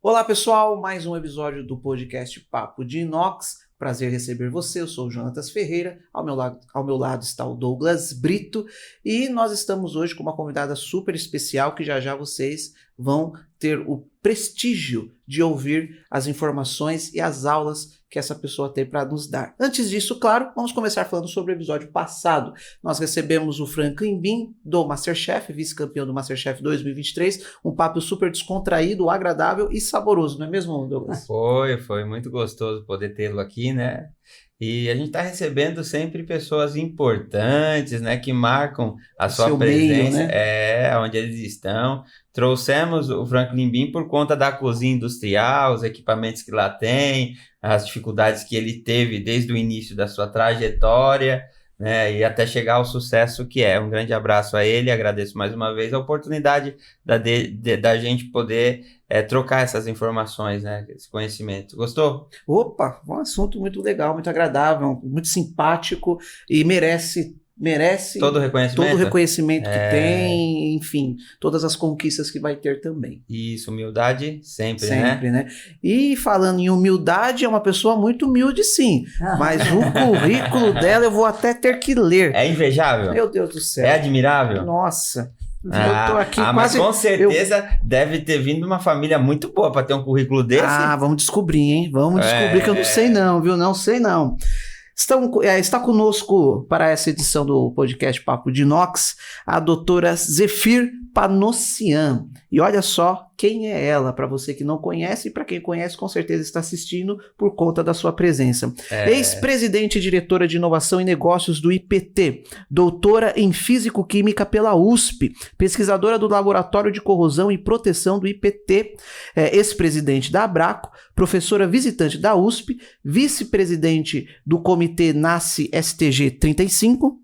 Olá pessoal, mais um episódio do podcast Papo de Inox. Prazer receber você, eu sou o Jonatas Ferreira, ao meu lado está o Douglas Brito e nós estamos hoje com uma convidada super especial que já vocês vão ter o prestígio de ouvir as informações e as aulas que essa pessoa tem para nos dar. Antes disso, claro, vamos começar falando sobre o episódio passado. Nós recebemos o Franklin Bean do MasterChef, vice-campeão do MasterChef 2023, um papo super descontraído, agradável e saboroso, não é mesmo, Douglas? Foi muito gostoso poder tê-lo aqui, né? E a gente está recebendo sempre pessoas importantes, né? Que marcam a sua presença, meio, né? Onde eles estão. Trouxemos o Franklin Bean por conta da cozinha industrial, os equipamentos que lá tem, as dificuldades que ele teve desde o início da sua trajetória, né? E até chegar ao sucesso que é. Um grande abraço a ele, agradeço mais uma vez a oportunidade da gente poder trocar essas informações, né? Esse conhecimento. Gostou? Opa, um assunto muito legal, muito agradável, muito simpático e merece todo o reconhecimento que tem, enfim, todas as conquistas que vai ter também. Isso, humildade sempre, né? E falando em humildade, é uma pessoa muito humilde, sim, mas o currículo dela eu vou até ter que ler. É invejável? Meu Deus do céu. É admirável? Nossa. Eu tô aqui mas com certeza deve ter vindo uma família muito boa para ter um currículo desse. Vamos descobrir, hein? Vamos descobrir que eu não sei não, viu? Não sei não. Está conosco para essa edição do podcast Papo de Inox a doutora Zefir Panossian. E olha só quem é ela, para você que não conhece e para quem conhece com certeza está assistindo por conta da sua presença. Ex-presidente e diretora de inovação e negócios do IPT, doutora em físico-química pela USP, pesquisadora do Laboratório de Corrosão e Proteção do IPT, ex-presidente da Abraco, professora visitante da USP, vice-presidente do Comitê NACE STG 35,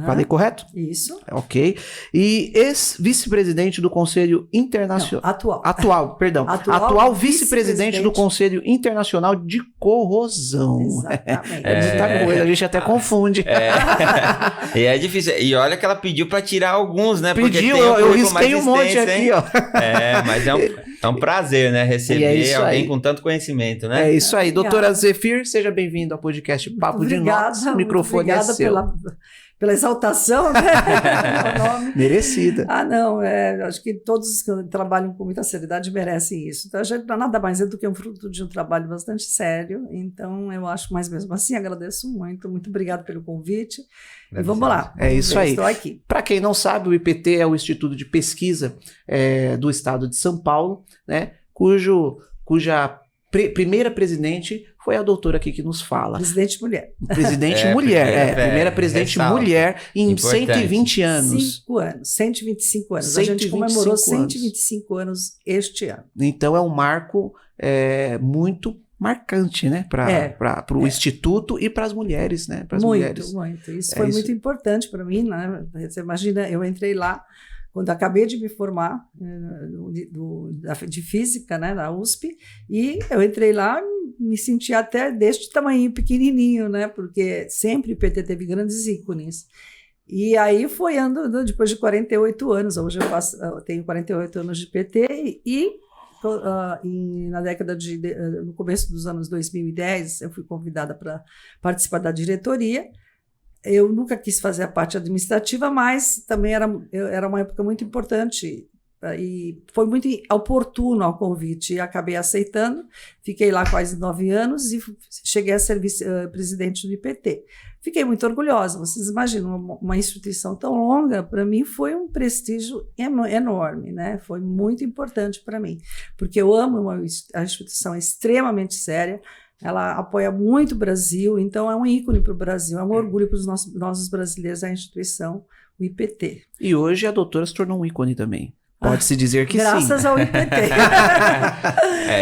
falei correto? Isso. Ok. E ex-vice-presidente do Conselho Internacional... Atual vice-presidente do Conselho Internacional de Corrosão. Exatamente. Muita coisa, a gente até confunde. E é difícil. E olha que ela pediu para tirar alguns, né? Pediu, eu risquei um monte aqui, ó. Mas é um prazer, né? Receber alguém com tanto conhecimento, né? É isso aí. Doutora Zefir, seja bem-vindo ao podcast Papo de Inox. O microfone é seu. Pela exaltação, né? Merecida. Acho que todos que trabalham com muita seriedade merecem isso. Então, a gente não é nada mais do que um fruto de um trabalho bastante sério. Então, eu acho, mas mesmo assim, agradeço muito. Muito obrigado pelo convite. E vamos lá. É isso aí. Estou aqui. Para quem não sabe, o IPT é o Instituto de Pesquisa do Estado de São Paulo, né? Cuja primeira presidente foi a doutora aqui que nos fala. Presidente mulher. Primeira presidente mulher em importante. 120 anos. 125 anos. A gente comemorou 125 anos este ano. Então é um marco muito marcante, né? Para o Instituto e para as mulheres, né? Muito. Isso foi muito importante para mim, né? Você imagina, eu entrei lá quando acabei de me formar de física, né, na USP, e eu entrei lá e me senti até deste tamanho pequenininho, né, porque sempre o PT teve grandes ícones. E aí foi andando depois de 48 anos, hoje eu tenho 48 anos de PT e no começo dos anos 2010 eu fui convidada para participar da diretoria. Eu nunca quis fazer a parte administrativa, mas também era uma época muito importante e foi muito oportuno ao convite e acabei aceitando. Fiquei lá quase 9 anos e cheguei a ser vice-presidente do IPT. Fiquei muito orgulhosa. Vocês imaginam, uma instituição tão longa, para mim foi um prestígio enorme, né? Foi muito importante para mim, porque eu amo a instituição extremamente séria. Ela apoia muito o Brasil, então é um ícone para o Brasil, é um orgulho para os nossos brasileiros, a instituição, o IPT. E hoje a doutora se tornou um ícone também. Pode-se dizer que graças sim. Ao IPT.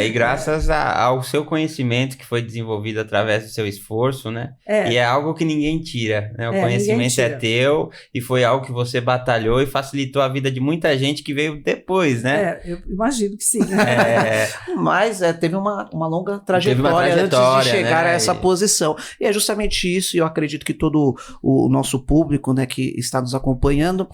E graças ao seu conhecimento que foi desenvolvido através do seu esforço, né? E é algo que ninguém tira, né? O conhecimento é teu e foi algo que você batalhou e facilitou a vida de muita gente que veio depois, né? Eu imagino que sim. Mas teve uma longa trajetória antes de chegar, né, a essa posição. E é justamente isso, e eu acredito que todo o nosso público, né, que está nos acompanhando,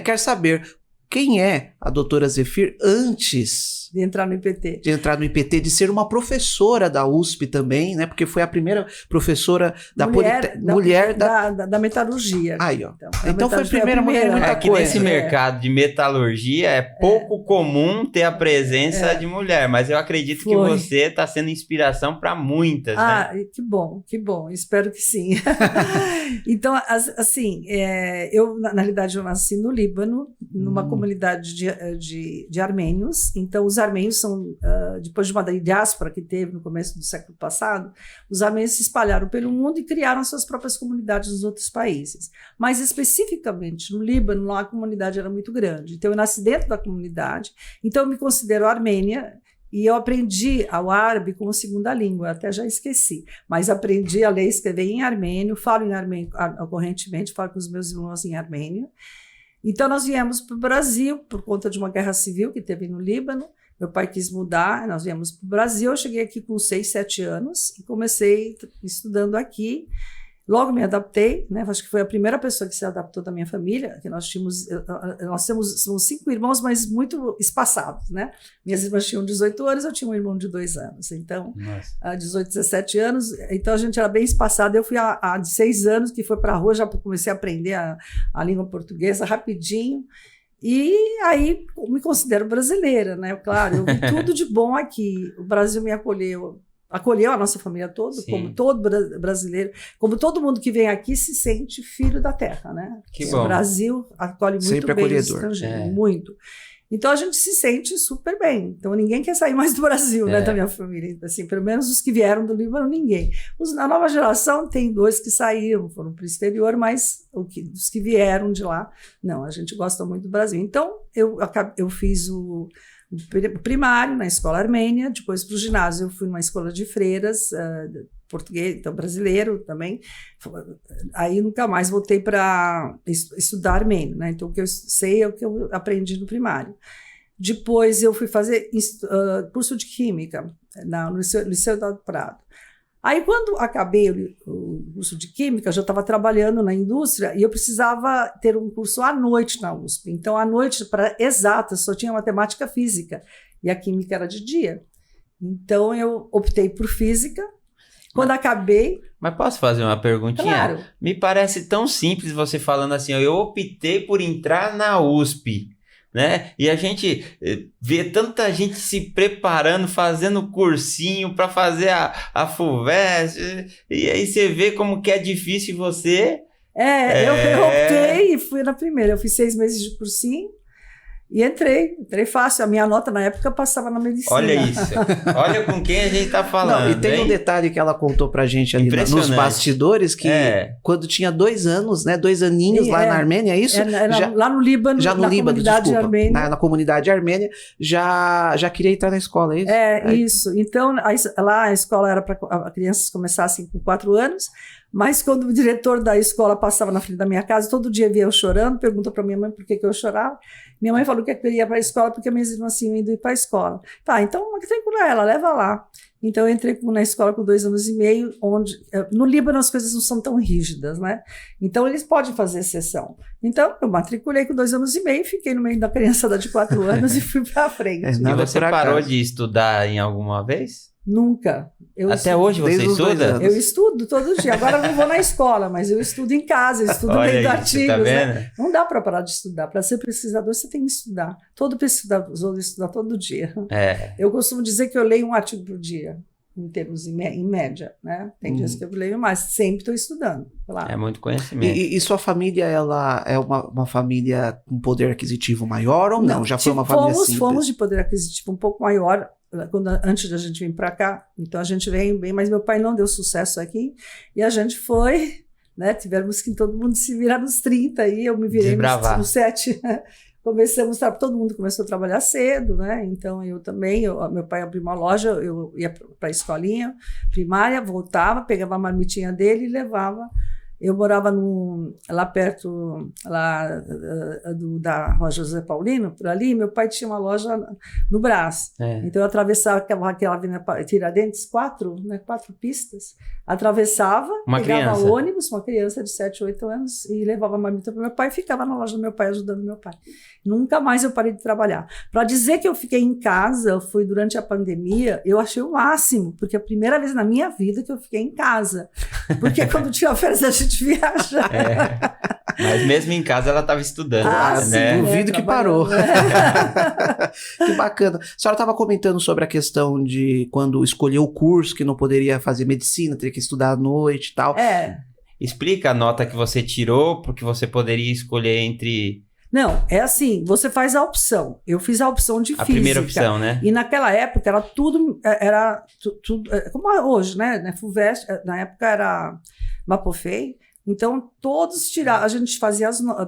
quer saber quem é a doutora Zefir antes de entrar no IPT. De entrar no IPT, de ser uma professora da USP também, né? Porque foi a primeira professora da mulher da metalurgia. Aí, ó. Então foi a primeira mulher. É que nesse mercado de metalurgia é pouco comum ter a presença de mulher, mas eu acredito que você está sendo inspiração para muitas, né? Que bom. Espero que sim. Então, assim, eu, na realidade, eu nasci no Líbano, numa comunidade de armênios. Então, os armênios são, depois de uma diáspora que teve no começo do século passado, os armênios se espalharam pelo mundo e criaram suas próprias comunidades nos outros países. Mas, especificamente, no Líbano, lá a comunidade era muito grande. Então, eu nasci dentro da comunidade. Então, eu me considero armênia. E eu aprendi o árabe como segunda língua, até já esqueci, mas aprendi a ler e escrever em armênio, falo em armênio correntemente, falo com os meus irmãos em armênio. Então nós viemos para o Brasil por conta de uma guerra civil que teve no Líbano. Meu pai quis mudar, nós viemos para o Brasil. Eu cheguei aqui com 6, 7 anos e comecei estudando aqui. Logo me adaptei, né? Acho que foi a primeira pessoa que se adaptou da minha família, que nós somos 5 irmãos, mas muito espaçados, né? Minhas irmãs tinham 18 anos, eu tinha um irmão de 2 anos, então, 18, 17 anos, então a gente era bem espaçado. Eu fui há de 6 anos, que foi para a rua, já comecei a aprender a língua portuguesa rapidinho, e aí me considero brasileira, né? Claro, eu vi tudo de bom aqui, o Brasil me acolheu a nossa família toda, como todo brasileiro, como todo mundo que vem aqui se sente filho da terra, né? Que bom. O Brasil acolhe muito sempre bem acolhedor. os estrangeiros, muito. Então a gente se sente super bem. Então ninguém quer sair mais do Brasil, né, da minha família. Assim, pelo menos os que vieram do Líbano, ninguém. A nova geração tem 2 que saíram, foram para o exterior, mas os que vieram de lá, não, a gente gosta muito do Brasil. Então eu fiz o primário na escola armênia, depois para o ginásio eu fui numa escola de freiras, português, então brasileiro também. Aí nunca mais voltei para estudar armênio, né? Então o que eu sei é o que eu aprendi no primário. Depois eu fui fazer curso de química no Liceu do Prado. Aí, quando acabei o curso de química, eu já estava trabalhando na indústria e eu precisava ter um curso à noite na USP. Então, à noite, para exatas, só tinha matemática e física, e a química era de dia. Então, eu optei por física. Quando acabei... Mas posso fazer uma perguntinha? Claro. Me parece tão simples você falando assim, eu optei por entrar na USP. Né? E a gente vê tanta gente se preparando, fazendo cursinho para fazer a FUVEST, e aí você vê como que é difícil você... Eu optei e fui na primeira. Eu fiz 6 meses de cursinho e entrei fácil. A minha nota na época passava na medicina. Olha isso, olha com quem a gente tá falando. Não, e tem um detalhe que ela contou pra gente ali nos bastidores, que quando tinha 2 anos, né, 2 aninhos lá na Armênia, é isso? Lá no Líbano, já no na Líbano, comunidade armênia. Na comunidade armênia, já queria entrar na escola, é isso? Isso. Então, lá a escola era para crianças começassem com 4 anos, mas quando o diretor da escola passava na frente da minha casa, todo dia via eu chorando, perguntou para minha mãe por que eu chorava. Minha mãe falou que eu queria ir para a escola porque minhas irmãs tinham ido ir para a escola. Tá, então matricula ela, leva lá. Então eu entrei na escola com 2 anos e meio, onde no Líbano as coisas não são tão rígidas, né? Então eles podem fazer exceção. Então eu matriculei com 2 anos e meio, fiquei no meio da criançada de 4 anos e fui para frente. E você parou de estudar em alguma vez? Nunca. Até hoje você estuda? Eu estudo todo dia. Agora eu não vou na escola, mas eu estudo em casa, eu estudo lendo artigos. Tá vendo? Né? Não dá para parar de estudar. Para ser pesquisador, você tem que estudar. Todo pesquisador estuda todo dia. Eu costumo dizer que eu leio um artigo por dia, em termos em média. Né? Tem dias que eu leio mais, sempre estou estudando. Claro. É muito conhecimento. E sua família, ela é uma família com poder aquisitivo maior ou não? Já foi uma família simples? Fomos de poder aquisitivo um pouco maior, antes da gente vir para cá. Então a gente veio bem, mas meu pai não deu sucesso aqui e a gente foi, né? Tivemos que todo mundo se virar nos 30 aí, eu me virei nos 7. Todo mundo começou a trabalhar cedo, né? Então eu também, meu pai abriu uma loja, eu ia para a escolinha primária, voltava, pegava a marmitinha dele e levava Eu morava lá perto da Rua José Paulino, por ali. Meu pai tinha uma loja no Brás. Então eu atravessava aquela avenida Tiradentes, 4 pistas. Atravessava, pegava ônibus, uma criança de 7, 8 anos, e levava a marmita para meu pai e ficava na loja do meu pai, ajudando meu pai. Nunca mais eu parei de trabalhar. Para dizer que eu fiquei em casa, foi durante a pandemia, eu achei o máximo, porque é a primeira vez na minha vida que eu fiquei em casa. Porque quando tinha férias a gente viaja. Mas mesmo em casa ela estava estudando, né? Sim, duvido que parou. Que bacana. A senhora estava comentando sobre a questão de quando escolheu o curso, que não poderia fazer medicina, teria que estudar à noite e tal. Explica a nota que você tirou, porque você poderia escolher entre... Não, é assim, você faz a opção. Eu fiz a opção de física. A primeira opção, né? E naquela época era tudo como é hoje, né? FUVEST, na época era Mapofei. Então, todos a gente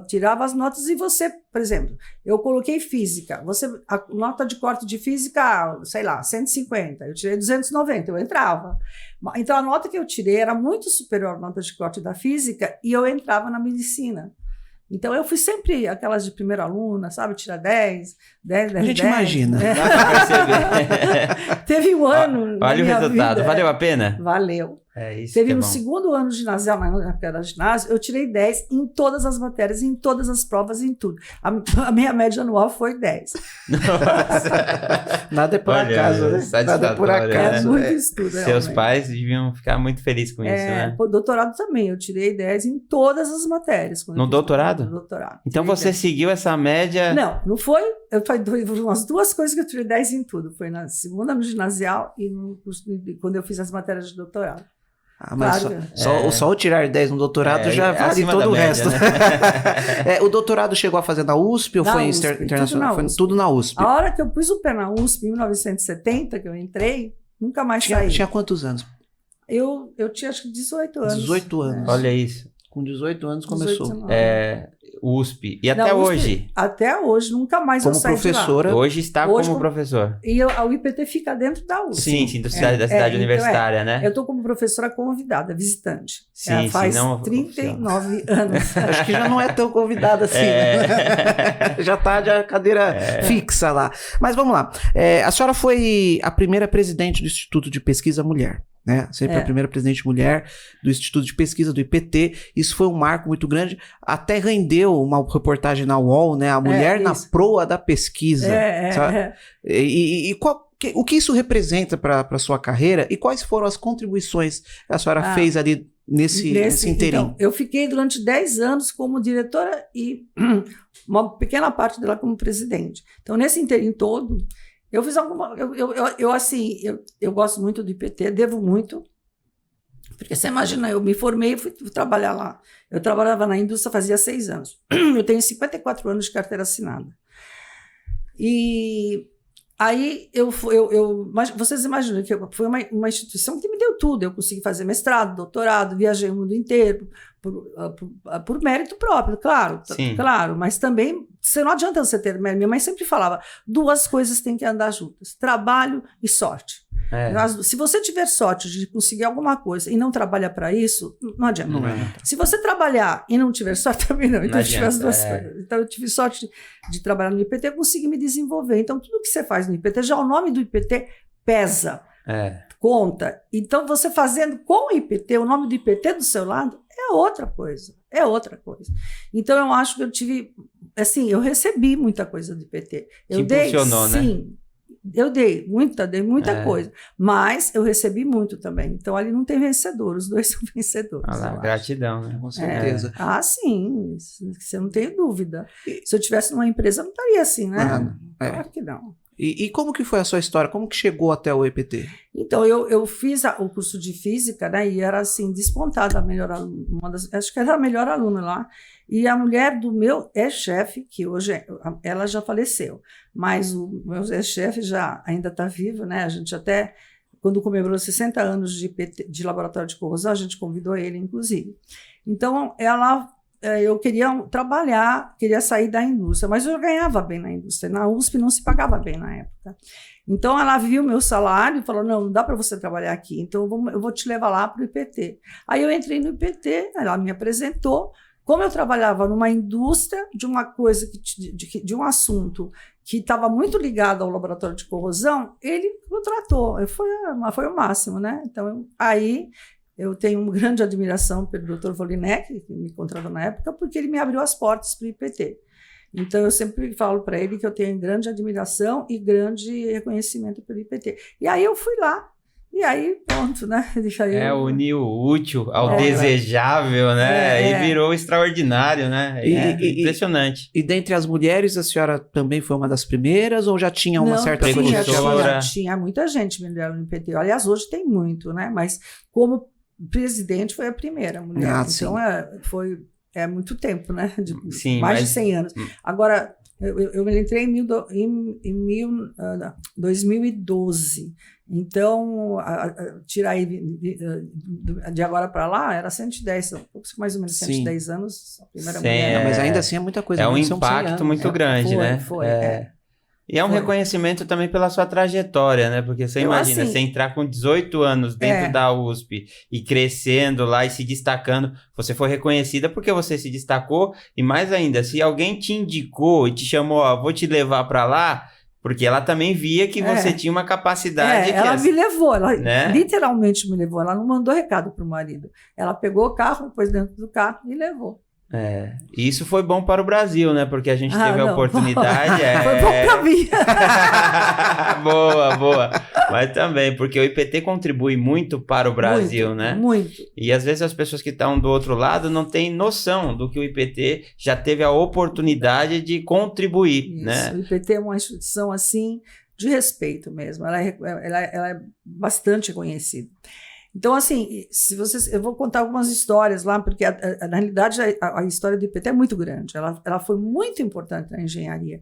tirava as notas e você, por exemplo, eu coloquei física. A nota de corte de física, sei lá, 150. Eu tirei 290, eu entrava. Então, a nota que eu tirei era muito superior à nota de corte da física e eu entrava na medicina. Então, eu fui sempre aquelas de primeira aluna, sabe? Tirar 10. A gente imagina. Dá pra perceber. Teve um ano. Olha o resultado. Vida, valeu a pena? Valeu. Isso Teve que é no bom. segundo ano de ginasial, naquela ginásio, eu tirei 10 em todas as matérias, em todas as provas, em tudo. A minha média anual foi 10. Nossa. Nada é por acaso, né? Nada é por acaso. É muito estudo. Seus realmente. pais deviam ficar muito felizes com isso, né? Doutorado também, eu tirei 10 em todas as matérias. No doutorado? No doutorado. Então você seguiu essa média... Não foi. Foi umas 2 coisas que eu tirei 10 em tudo. Foi na segunda no ginasial e quando eu fiz as matérias de doutorado. Mas claro, só o tirar 10 no doutorado já vale todo o resto. Né? O doutorado chegou a fazer na USP ou foi internacional? Foi tudo na USP. A hora que eu pus o pé na USP, em 1970, que eu entrei, nunca mais saí. Tinha quantos anos? Eu tinha acho que 18 anos. 18 anos. Olha isso. Com 18 anos começou. USP. E até hoje? Até hoje, nunca mais eu saí professora. de lá. Hoje está como professor. E a UIPT fica dentro da USP. Sim, da cidade universitária, né? Eu estou como professora convidada, visitante. Sim, faz não 39 anos. Acho que já não é tão convidada assim. Né? Já está de cadeira fixa lá. Mas vamos lá. A senhora foi a primeira presidente do Instituto de Pesquisa Mulher. Né? Sempre a primeira presidente mulher do Instituto de Pesquisa, do IPT. Isso foi um marco muito grande. Até rendeu uma reportagem na UOL, né? A mulher na proa da pesquisa. E o que isso representa para a sua carreira e quais foram as contribuições que a senhora fez ali nesse inteirinho? Então, eu fiquei durante 10 anos como diretora e uma pequena parte dela como presidente. Então, nesse inteirinho todo, eu fiz alguma... Eu gosto muito do IPT, devo muito. Porque você imagina, eu me formei e fui trabalhar lá. Eu trabalhava na indústria fazia 6 anos. Eu tenho 54 anos de carteira assinada. E aí, mas vocês imaginam que foi uma instituição que me deu tudo. Eu consegui fazer mestrado, doutorado, viajei o mundo inteiro, por mérito próprio, claro. Sim. Claro, mas também, não adianta você ter mérito. Minha mãe sempre falava, 2 coisas têm que andar juntas, trabalho e sorte. Se você tiver sorte de conseguir alguma coisa e não trabalha para isso, não adianta. Se você trabalhar e não tiver sorte, também não. Então, eu tive as 2 coisas. Então, eu tive sorte de trabalhar no IPT, eu consegui me desenvolver. Então, tudo que você faz no IPT, já o nome do IPT pesa, conta. Então, você fazendo com o IPT, o nome do IPT do seu lado, é outra coisa. É outra coisa. Então, eu acho que eu tive... Assim, eu recebi muita coisa do IPT. Te impulsionou, né? Sim. Eu dei muita coisa, mas eu recebi muito também. Então, ali não tem vencedor, os 2 são vencedores. Gratidão, né? Com certeza. Sim, você não tem dúvida. Se eu tivesse numa empresa, não estaria assim, né? Claro que não. E como que foi a sua história? Como que chegou até o IPT? Então, eu fiz o curso de física, né? E era assim, despontada a melhor aluna, acho que era a melhor aluna lá. E a mulher do meu ex-chefe, que hoje ela já faleceu, mas o meu ex-chefe ainda está vivo, né? A gente até, quando comemorou 60 anos de laboratório de corrosão, a gente convidou ele, inclusive. Então, ela eu queria trabalhar, queria sair da indústria, mas eu ganhava bem na indústria. Na USP não se pagava bem na época. Então, ela viu o meu salário e falou, não dá para você trabalhar aqui, então eu vou te levar lá para o IPT. Aí eu entrei no IPT, ela me apresentou. Como eu trabalhava numa indústria de uma coisa, de um assunto que estava muito ligado ao laboratório de corrosão, ele contratou. Foi o máximo, né? Então, aí eu tenho uma grande admiração pelo Dr. Volinek, que me contratou na época, porque ele me abriu as portas para o IPT. Então, eu sempre falo para ele que eu tenho grande admiração e grande reconhecimento pelo IPT. E aí eu fui lá. E aí, pronto, né? Unir o útil ao desejável, né? E virou extraordinário, né? Impressionante. E dentre as mulheres, a senhora também foi uma das primeiras ou já tinha uma certa precursora? Tinha muita gente mulher no IPT. Aliás, hoje tem muito, né? Mas como presidente foi a primeira mulher. Então, é muito tempo, né? De 100 anos. Agora, eu entrei em 2012. Então, tirar aí de agora para lá, era 110, mais ou menos 110 anos, a primeira mulher. Mas ainda assim é muita coisa. É um impacto muito grande, né? E é um reconhecimento também pela sua trajetória, né? Porque você imagina, você entrar com 18 anos dentro da USP e crescendo lá e se destacando, você foi reconhecida porque você se destacou, e mais ainda, se alguém te indicou e te chamou, vou te levar para lá, porque ela também via que você tinha uma capacidade. Ela me levou, literalmente me levou. Ela não mandou recado para o marido. Ela pegou o carro, pôs dentro do carro e levou. E isso foi bom para o Brasil, né? Porque a gente teve a oportunidade. Foi bom para mim. Boa. Mas também, porque o IPT contribui muito para o Brasil, né? Muito. E às vezes as pessoas que estão do outro lado não têm noção do que o IPT já teve a oportunidade de contribuir, isso, né? O IPT é uma instituição, assim, de respeito mesmo. Ela é bastante conhecida. Então, assim, eu vou contar algumas histórias lá, porque na realidade a história do IPT é muito grande. Ela foi muito importante na engenharia.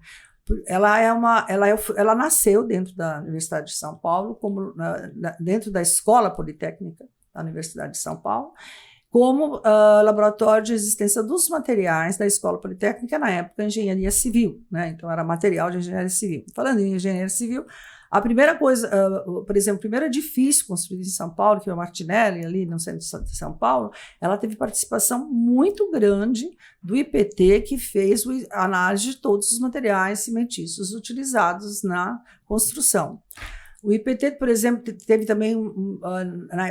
Ela nasceu dentro da Universidade de São Paulo, dentro da Escola Politécnica da Universidade de São Paulo, como laboratório de resistência dos materiais da Escola Politécnica, na época, engenharia civil, né? Então, era material de engenharia civil. Falando em engenharia civil, a primeira coisa, por exemplo, o primeiro edifício construído em São Paulo, que é o Martinelli, ali no centro de São Paulo, ela teve participação muito grande do IPT, que fez a análise de todos os materiais cimentícios utilizados na construção. O IPT, por exemplo, teve também,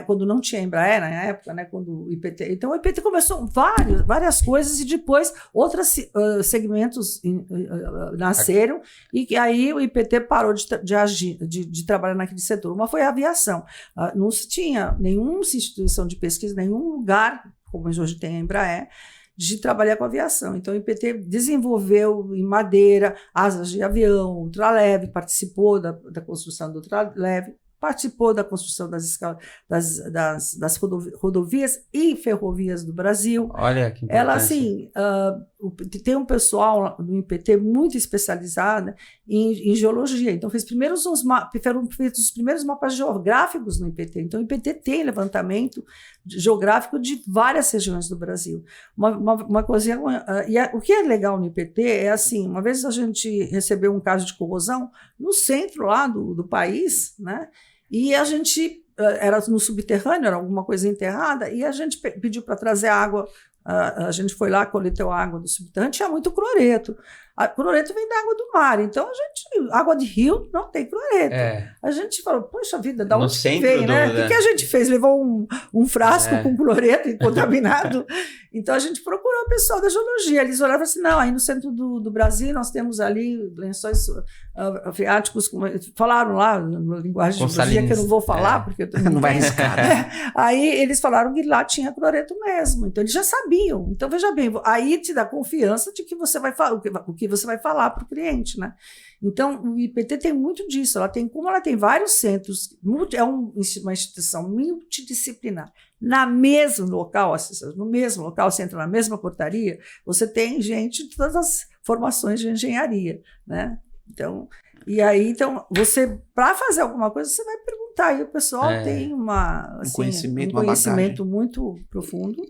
quando não tinha Embraer na época, né, quando o IPT... Então, o IPT começou várias coisas e depois outros segmentos nasceram e aí o IPT parou de trabalhar naquele setor. Uma foi a aviação. Não se tinha nenhuma instituição de pesquisa, nenhum lugar, como hoje tem a Embraer, de trabalhar com aviação. Então, o IPT desenvolveu em madeira asas de avião, ultraleve, participou da construção do ultraleve, participou da construção das rodovias e ferrovias do Brasil. Olha que importante. Ela, assim, tem um pessoal no IPT muito especializado em geologia. Então, foram feitos os primeiros mapas geográficos no IPT. Então, o IPT tem levantamento geográfico de várias regiões do Brasil. Uma coisinha... o que é legal no IPT é assim, uma vez a gente recebeu um caso de corrosão no centro lá do país, né? E a gente, era no subterrâneo, era alguma coisa enterrada, e a gente pediu para trazer água. A gente foi lá, coletou água do subterrâneo, tinha muito cloreto. Cloreto vem da água do mar, então água de rio não tem cloreto. A gente falou, poxa vida, da onde veio, né? O que a gente fez? Levou um frasco com cloreto contaminado? Então a gente procurou o pessoal da geologia, eles olharam assim, não, aí no centro do Brasil nós temos ali lençóis freáticos, falaram lá, na linguagem de geologia, que eu não vou falar, porque eu não vai arriscar. Aí eles falaram que lá tinha cloreto mesmo, então eles já sabiam. Então veja bem, aí te dá confiança de que você vai falar, o que você vai falar para o cliente, né? Então, o IPT tem muito disso. Como ela tem vários centros, é uma instituição multidisciplinar. No mesmo local, você entra na mesma portaria, você tem gente de todas as formações de engenharia, né? Então, você, para fazer alguma coisa, você vai perguntar. E o pessoal tem um conhecimento muito profundo.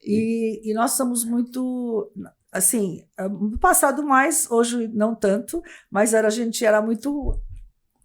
E nós somos muito, assim, no passado mais, hoje não tanto, mas a gente era muito,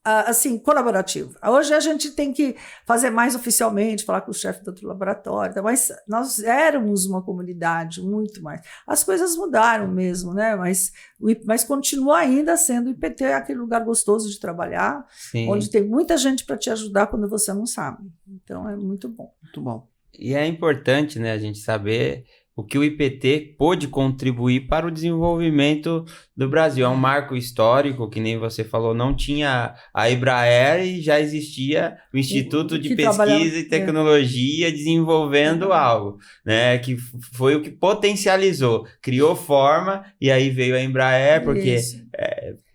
assim, colaborativo. Hoje a gente tem que fazer mais oficialmente, falar com o chefe do outro laboratório, mas nós éramos uma comunidade muito mais. As coisas mudaram mesmo, né? Mas continua ainda sendo o IPT aquele lugar gostoso de trabalhar, Sim. onde tem muita gente para te ajudar quando você não sabe. Então é muito bom. Muito bom. E é importante, né, a gente saber o que o IPT pôde contribuir para o desenvolvimento do Brasil. É um marco histórico, que nem você falou, não tinha a Embraer e já existia o Instituto de Pesquisa e Tecnologia desenvolvendo algo, né, que foi o que potencializou, criou forma, e aí veio a Embraer, porque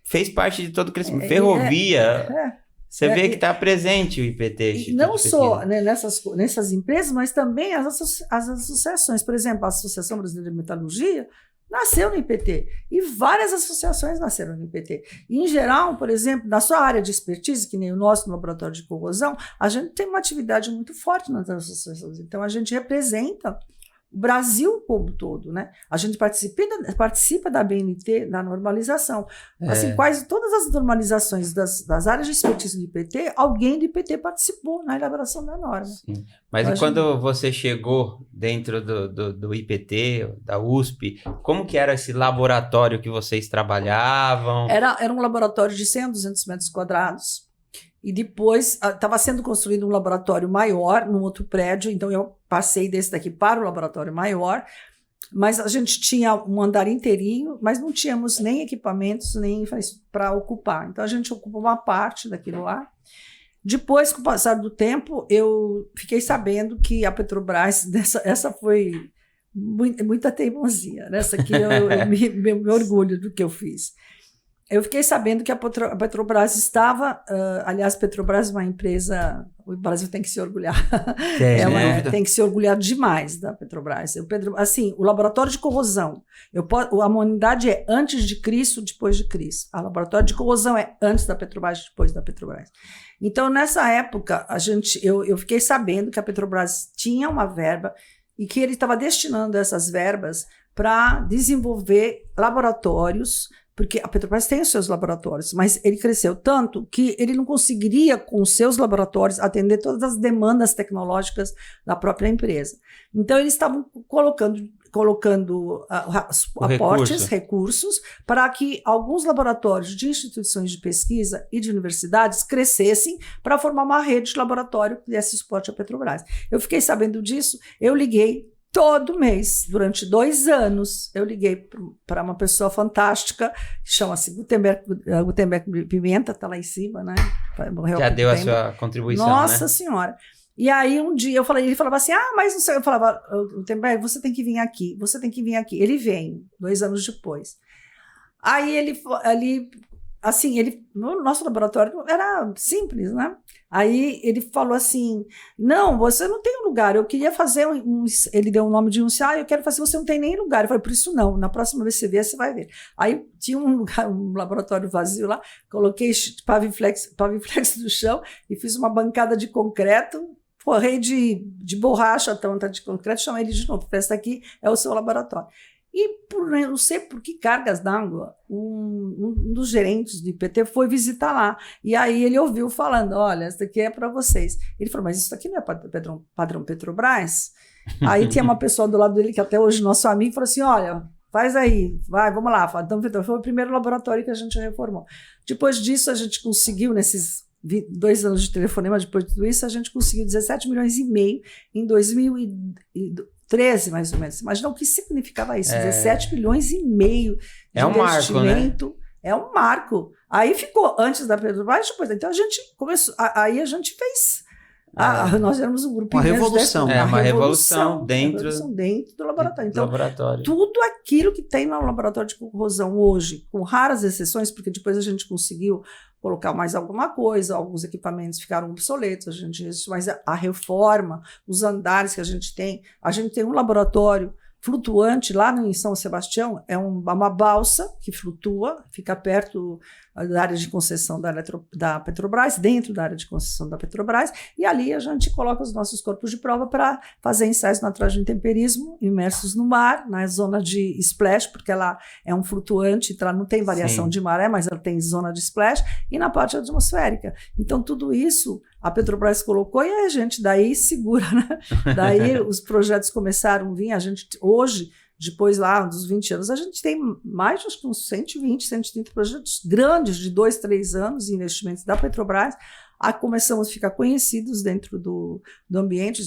fez parte de todo o crescimento. Ferrovia... Você vê que está presente o IPT. E não só, né, nessas empresas, mas também as associações. Por exemplo, a Associação Brasileira de Metalurgia nasceu no IPT. E várias associações nasceram no IPT. E, em geral, por exemplo, na sua área de expertise, que nem o nosso no laboratório de corrosão, a gente tem uma atividade muito forte nas associações. Então, a gente representa o Brasil como todo, né? A gente participa da BNT, da normalização. Assim, quase todas as normalizações das áreas de expertise do IPT, alguém do IPT participou na elaboração da norma. Sim. Mas quando você chegou dentro do IPT, da USP, como que era esse laboratório que vocês trabalhavam? Era um laboratório de 100 a 200 metros quadrados. E depois estava sendo construído um laboratório maior num outro prédio, então eu passei desse daqui para o laboratório maior, mas a gente tinha um andar inteirinho, mas não tínhamos nem equipamentos nem para ocupar. Então a gente ocupou uma parte daquilo lá. Depois, com o passar do tempo, eu fiquei sabendo que a Petrobras, essa foi muita teimosia, né? Essa aqui eu me orgulho do que eu fiz. Eu fiquei sabendo que a Petrobras estava... aliás, Petrobras é uma empresa... O Brasil tem que se orgulhar. Tem que se orgulhar demais da Petrobras. Assim, o laboratório de corrosão. A humanidade é antes de Cristo, depois de Cristo. O laboratório de corrosão é antes da Petrobras, depois da Petrobras. Então, nessa época, eu fiquei sabendo que a Petrobras tinha uma verba e que ele estava destinando essas verbas para desenvolver laboratórios, porque a Petrobras tem os seus laboratórios, mas ele cresceu tanto que ele não conseguiria, com os seus laboratórios, atender todas as demandas tecnológicas da própria empresa. Então, eles estavam colocando aportes, recursos, para que alguns laboratórios de instituições de pesquisa e de universidades crescessem para formar uma rede de laboratório que desse suporte à Petrobras. Eu fiquei sabendo disso, eu liguei todo mês, durante 2 anos, eu liguei para uma pessoa fantástica, que chama-se Gutenberg Pimenta, está lá em cima, né? Já deu a sua contribuição, Nossa né? Senhora! E aí um dia ele falava assim, mas não sei, eu falava, Gutenberg, você tem que vir aqui, você tem que vir aqui. Ele vem, 2 anos depois. Aí no nosso laboratório era simples, né? Aí ele falou assim, não, você não tem um lugar, eu queria fazer ele deu o nome de um ensaio, eu quero fazer, você não tem nem lugar. Eu falei, por isso não, na próxima vez que você vier, você vai ver. Aí tinha um laboratório vazio lá, coloquei paviflex no chão e fiz uma bancada de concreto, forrei de borracha, tanta de concreto, chamei ele de novo, esse aqui é o seu laboratório. E não sei por que cargas d'água, um dos gerentes do IPT foi visitar lá. E aí ele ouviu falando, olha, isso aqui é para vocês. Ele falou, mas isso aqui não é padrão Petrobras? Aí tinha uma pessoa do lado dele, que até hoje nosso amigo, falou assim, olha, faz aí, vai, vamos lá. Então, foi o primeiro laboratório que a gente reformou. Depois disso, a gente conseguiu, nesses 2 anos de telefonema, depois de tudo isso, a gente conseguiu 17,5 milhões em 2013, mais ou menos. Imagina o que significava isso, 17,5 milhões de investimento. Marco, né? É um marco. Aí ficou antes da Petrobras, depois. Então a gente começou, aí a gente fez. Nós éramos um grupo. Uma revolução. Uma revolução dentro do laboratório. Então, laboratório. Tudo aquilo que tem no laboratório de corrosão hoje, com raras exceções, porque depois a gente conseguiu colocar mais alguma coisa, alguns equipamentos ficaram obsoletos, mas a reforma, os andares que a gente tem um laboratório flutuante lá em São Sebastião, é uma balsa que flutua, fica perto da área de concessão da Petrobras, dentro da área de concessão da Petrobras, e ali a gente coloca os nossos corpos de prova para fazer ensaios na de temperismo, imersos no mar, na zona de splash, porque ela é um flutuante, não tem variação de maré, mas ela tem zona de splash, e na parte atmosférica. Então, tudo isso a Petrobras colocou e a gente daí segura, né? Daí os projetos começaram a vir, a gente hoje, depois lá dos 20 anos, a gente tem mais de uns 120, 130 projetos grandes de 2, 3 anos, investimentos da Petrobras. Começamos a ficar conhecidos dentro do ambiente,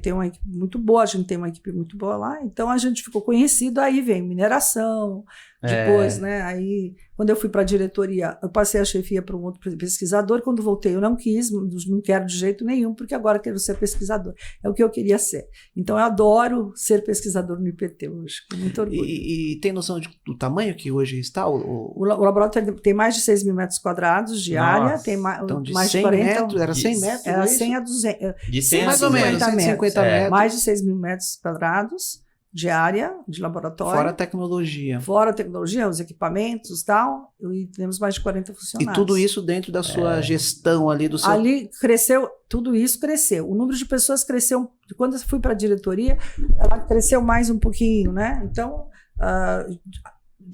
tem uma equipe muito boa, a gente tem uma equipe muito boa lá, então a gente ficou conhecido, aí vem mineração, depois, né, aí quando eu fui para a diretoria, eu passei a chefia para um outro pesquisador, quando voltei eu não quis, não quero de jeito nenhum, porque agora quero ser pesquisador, é o que eu queria ser. Então eu adoro ser pesquisador no IPT hoje, com muito orgulho. E tem noção do tamanho que hoje está? O laboratório tem mais de 6 mil metros quadrados de área, tem mais de 100 40 metros, era 100 metros? Era 100 a 200. De 100 mais ou menos, 150 metros. Mais de 6 mil metros quadrados de área de laboratório. Fora a tecnologia. Fora a tecnologia, os equipamentos e tal, e temos mais de 40 funcionários. E tudo isso dentro da sua gestão ali do seu... Ali cresceu, tudo isso cresceu. O número de pessoas cresceu, quando eu fui para a diretoria, ela cresceu mais um pouquinho, né? Então,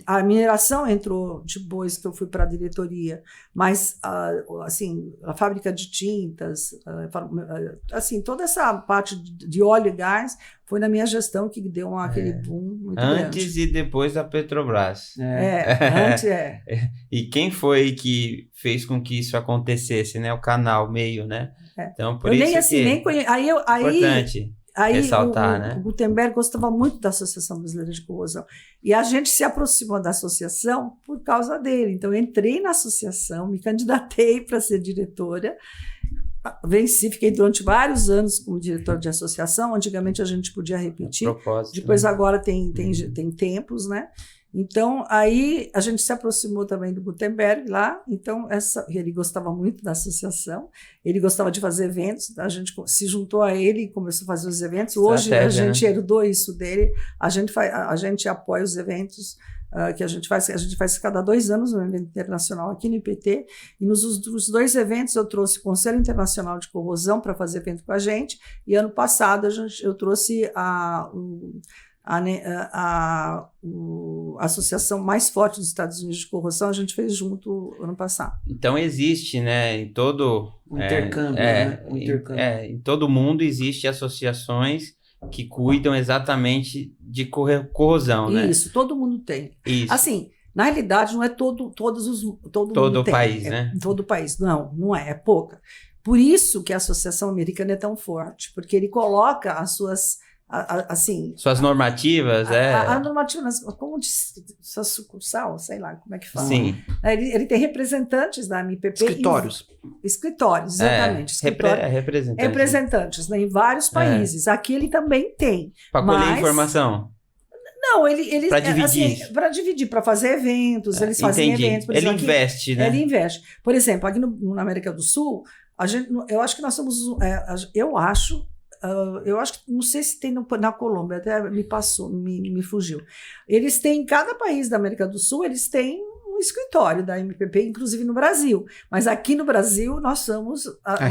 a mineração entrou depois que eu fui para a diretoria, mas assim, a fábrica de tintas, assim, toda essa parte de óleo e gás foi na minha gestão que deu aquele boom muito grande. Antes e depois da Petrobras. Antes E quem foi que fez com que isso acontecesse, né? O canal, o meio, né? Então, por eu isso nem assim, nem conheço. Aí, importante. Aí ressaltar, né? O Gutenberg gostava muito da Associação Brasileira de Corrosão. E a gente se aproximou da associação por causa dele. Então, eu entrei na associação, me candidatei para ser diretora, venci, fiquei durante vários anos como diretora de associação. Antigamente a gente podia repetir. Depois, agora tem tempos, né? Então, aí a gente se aproximou também do Gutenberg lá, então ele gostava muito da associação, ele gostava de fazer eventos, a gente se juntou a ele e começou a fazer os eventos. Hoje a gente herdou isso dele, a gente apoia os eventos que a gente faz cada 2 anos um evento internacional aqui no IPT, e nos 2 eventos eu trouxe o Conselho Internacional de Corrosão para fazer evento com a gente, e ano passado eu trouxe a associação mais forte dos Estados Unidos de corrosão, a gente fez junto ano passado. Então existe, né, em todo... intercâmbio, né? Em todo mundo existe associações que cuidam exatamente de corrosão, né? Isso, todo mundo tem. Isso. Assim, na realidade, não é todo mundo o país, né? Todo o país, não é pouca. Por isso que a Associação Americana é tão forte, porque ele coloca as suas... assim, suas normativas, a normativa, como sua sucursal, sei lá, como é que fala. Sim. Ele tem representantes da MPP. Escritórios, exatamente. Representantes, né, em vários países. Aqui ele também tem. Para colher informação. Não, ele para dividir. Assim, para dividir, para fazer eventos, eles fazem eventos. Por exemplo, ele investe, né? Ele investe. Por exemplo, aqui na América do Sul, eu acho que nós somos, eu acho que, não sei se tem na Colômbia, até me fugiu. Eles têm, em cada país da América do Sul, eles têm um escritório da MPP, inclusive no Brasil. Mas aqui no Brasil, nós somos a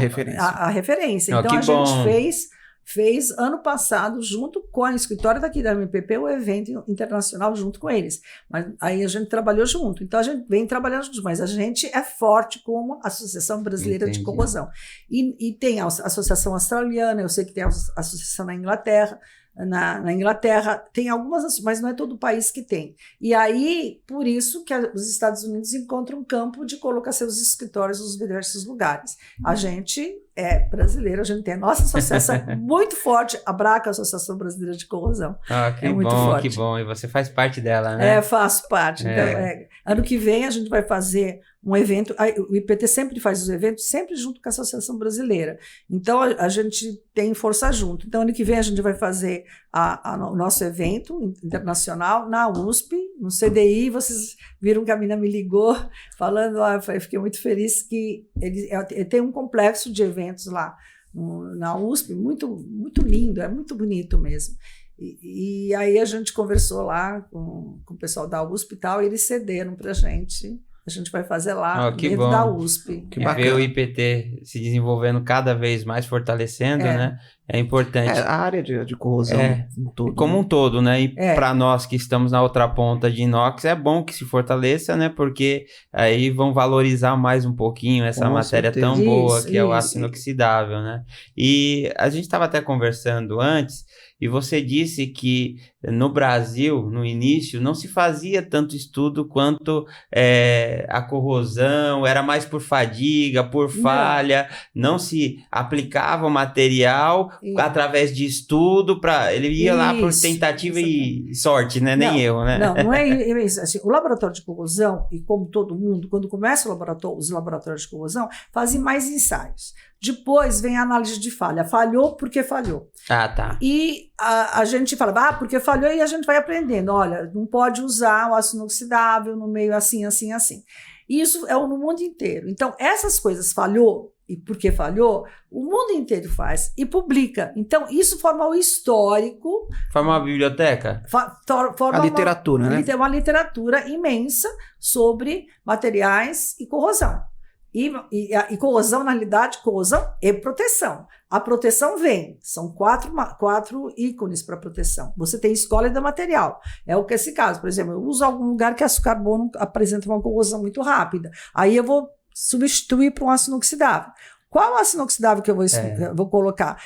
referência. Então, a gente fez ano passado, junto com o escritório daqui da MPP, o evento internacional junto com eles. Mas aí a gente trabalhou junto. Então, a gente vem trabalhando junto, mas a gente é forte como Associação Brasileira de Corrosão. E tem a Associação Australiana, eu sei que tem a Associação na Inglaterra. Na Inglaterra tem algumas, mas não é todo o país que tem. E aí, por isso que os Estados Unidos encontram um campo de colocar seus escritórios nos diversos lugares. A gente é brasileiro, a gente tem a nossa associação muito forte, a BRACA, Associação Brasileira de Corrosão. Que muito forte. Que bom, e você faz parte dela, né? Faço parte. Então, ano que vem a gente vai fazer um evento, o IPT sempre faz os eventos, sempre junto com a Associação Brasileira. Então, a gente tem força junto. Então, ano que vem a gente vai fazer o nosso evento internacional na USP, no CDI. Vocês viram que a Mina me ligou falando, eu fiquei muito feliz que ele tem um complexo de eventos lá na USP, muito, muito lindo, é muito bonito mesmo. E aí a gente conversou lá com o pessoal da USP e tal, e eles cederam para a gente vai fazer lá dentro da USP. Que ver o IPT se desenvolvendo cada vez mais, fortalecendo, né? É importante. A área de corrosão como um todo, né? E para nós que estamos na outra ponta de inox, é bom que se fortaleça, né? Porque aí vão valorizar mais um pouquinho essa matéria tão boa que é o aço inoxidável, né? E a gente estava até conversando antes, e você disse que no Brasil, no início, não se fazia tanto estudo quanto a corrosão, era mais por fadiga, por falha, não se aplicava o material através de estudo, ele ia lá por tentativa e sorte, né? Nem erro, né? Não é isso. Assim, o laboratório de corrosão, e como todo mundo, quando começa os laboratórios de corrosão, fazem mais ensaios. Depois vem a análise de falha. Falhou porque falhou. Ah, tá. E a gente fala, porque falhou, e a gente vai aprendendo. Olha, não pode usar o aço inoxidável no meio assim, assim, assim. Isso é no mundo inteiro. Então, essas coisas falhou, e porque falhou, o mundo inteiro faz e publica. Então, isso forma o histórico. Forma uma biblioteca? Forma a literatura, né? Tem uma literatura imensa sobre materiais e corrosão. E corrosão, na realidade, corrosão e proteção. A proteção são quatro ícones para proteção. Você tem escolha do material. É o que esse caso, por exemplo, eu uso algum lugar que aço carbono apresenta uma corrosão muito rápida. Aí eu vou substituir por um aço inoxidável. Qual aço inoxidável que eu vou colocar?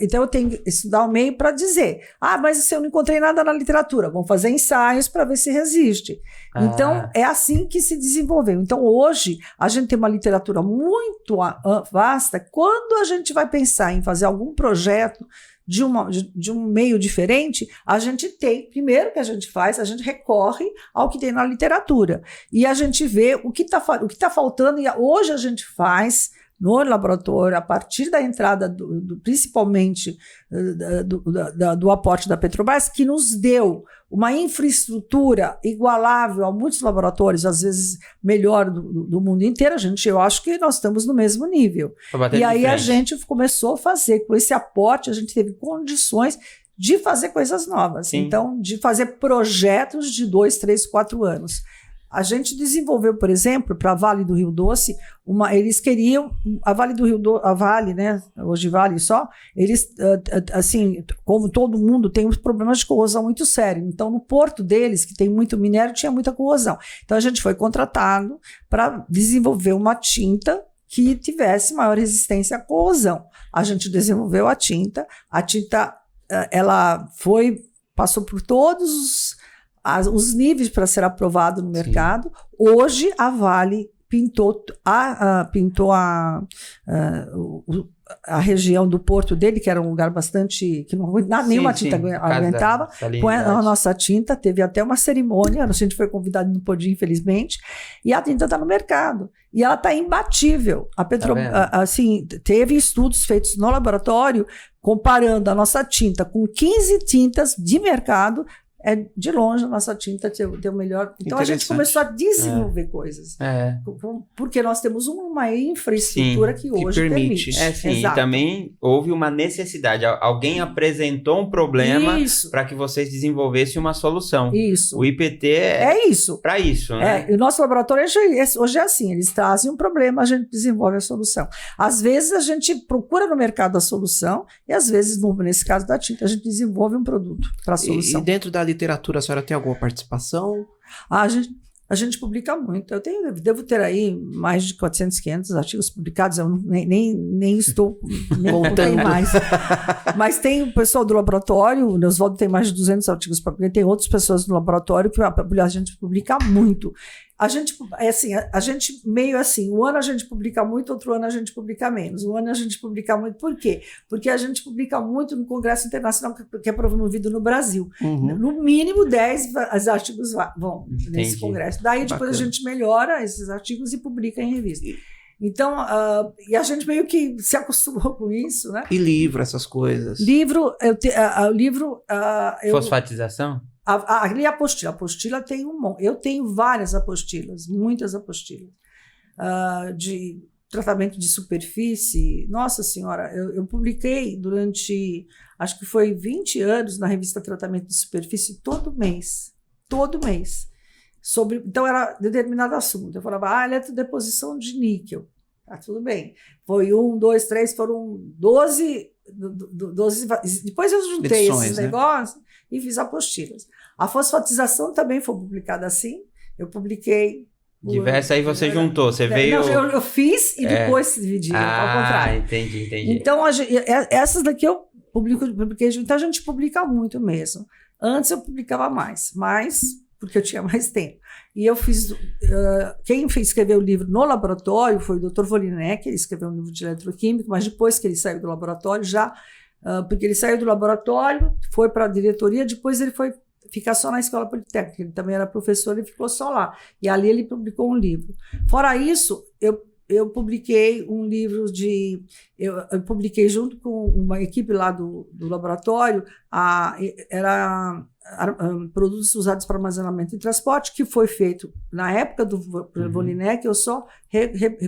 Então eu tenho que estudar o meio para dizer, mas se eu não encontrei nada na literatura, vamos fazer ensaios para ver se resiste. Então é assim que se desenvolveu. Então hoje a gente tem uma literatura muito vasta. Quando a gente vai pensar em fazer algum projeto de um meio diferente, a gente tem, primeiro que a gente faz, a gente recorre ao que tem na literatura. E a gente vê o que está faltando, e hoje a gente faz no laboratório, a partir da entrada principalmente do aporte da Petrobras, que nos deu uma infraestrutura igualável a muitos laboratórios, às vezes melhor do mundo inteiro. Eu acho que nós estamos no mesmo nível. E aí a gente começou a fazer, com esse aporte, a gente teve condições de fazer coisas novas. Sim. Então, de fazer projetos de 2, 3, 4 anos. A gente desenvolveu, por exemplo, para a Vale do Rio Doce, eles queriam, a Vale do Rio Doce, a Vale, né, hoje Vale só, eles, assim, como todo mundo, tem uns problemas de corrosão muito sérios. Então, no porto deles, que tem muito minério, tinha muita corrosão. Então, a gente foi contratado para desenvolver uma tinta que tivesse maior resistência à corrosão. A gente desenvolveu a tinta ela passou por todos os níveis para ser aprovado no mercado. Hoje, a Vale pintou a região do porto dele, que era um lugar bastante... que nenhuma tinta aguentava. Põe a nossa tinta, teve até uma cerimônia, a gente foi convidado, não podia, infelizmente, e a tinta está no mercado. E ela está imbatível. A assim, teve estudos feitos no laboratório comparando a nossa tinta com 15 tintas de mercado. De longe a nossa tinta tem o melhor. Então a gente começou a desenvolver coisas. Porque nós temos uma infraestrutura que hoje permite. E também houve uma necessidade. Alguém apresentou um problema para que vocês desenvolvessem uma solução. Isso. O IPT é isso. Para isso, né? E o nosso laboratório hoje é assim, eles trazem um problema, a gente desenvolve a solução. Às vezes a gente procura no mercado a solução e às vezes, nesse caso da tinta, a gente desenvolve um produto para a solução. E dentro da literatura, a senhora tem alguma participação? A gente publica muito. Devo ter aí mais de 400, 500 artigos publicados. Eu nem estou voltando mais. Mas tem o pessoal do laboratório, o Oswaldo tem mais de 200 artigos publicados. Tem outras pessoas no laboratório que a gente publica muito. A gente meio assim, um ano a gente publica muito, outro ano a gente publica menos. Um ano a gente publica muito. Por quê? Porque a gente publica muito no Congresso Internacional que é promovido no Brasil. Uhum. No mínimo 10 artigos vão nesse congresso. Daí depois a gente melhora esses artigos e publica em revista. Então, e a gente meio que se acostumou com isso, né? E livro, essas coisas. Fosfatização? A apostila tem eu tenho várias apostilas, muitas apostilas, de tratamento de superfície, nossa senhora, eu publiquei durante, acho que foi 20 anos na revista Tratamento de Superfície todo mês, então era determinado assunto, eu falava, eletrodeposição de níquel, tá tudo bem, foi 1, 2, 3, foram 12, depois eu juntei edições, esses né? negócios e fiz apostilas. A fosfatização também foi publicada assim, eu publiquei Diversa, aí você juntou, você veio... Não, eu fiz e depois dividi, ao contrário. Entendi. Então, essas daqui eu publiquei, então a gente publica muito mesmo. Antes eu publicava mais, porque eu tinha mais tempo. E eu fiz... quem escreveu o livro no laboratório foi o Dr. Volinek, ele escreveu um livro de eletroquímica, mas depois que ele saiu do laboratório, porque ele saiu do laboratório, foi para a diretoria, depois ele foi ficar só na Escola Politécnica, ele também era professor, ele ficou só lá. E ali ele publicou um livro. Fora isso, eu publiquei um livro eu publiquei junto com uma equipe lá do laboratório, produtos usados para armazenamento e transporte, que foi feito na época do Volinek, eu só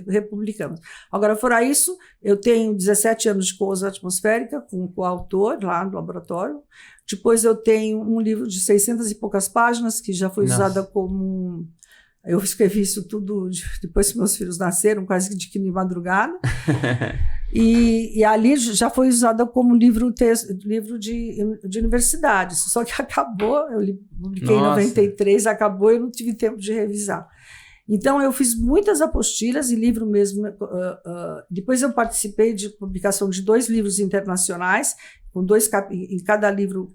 republicamos. Agora, fora isso, eu tenho 17 anos de coisa atmosférica com o coautor lá no laboratório. Depois eu tenho um livro de 600 e poucas páginas, que já foi usada como... Eu escrevi isso tudo depois que meus filhos nasceram, quase que de madrugada. E ali já foi usada como livro de universidade. Só que acabou, eu publiquei em 93, acabou e eu não tive tempo de revisar. Então, eu fiz muitas apostilas e livro mesmo. Depois eu participei de publicação de 2 livros internacionais, com 2 em cada livro.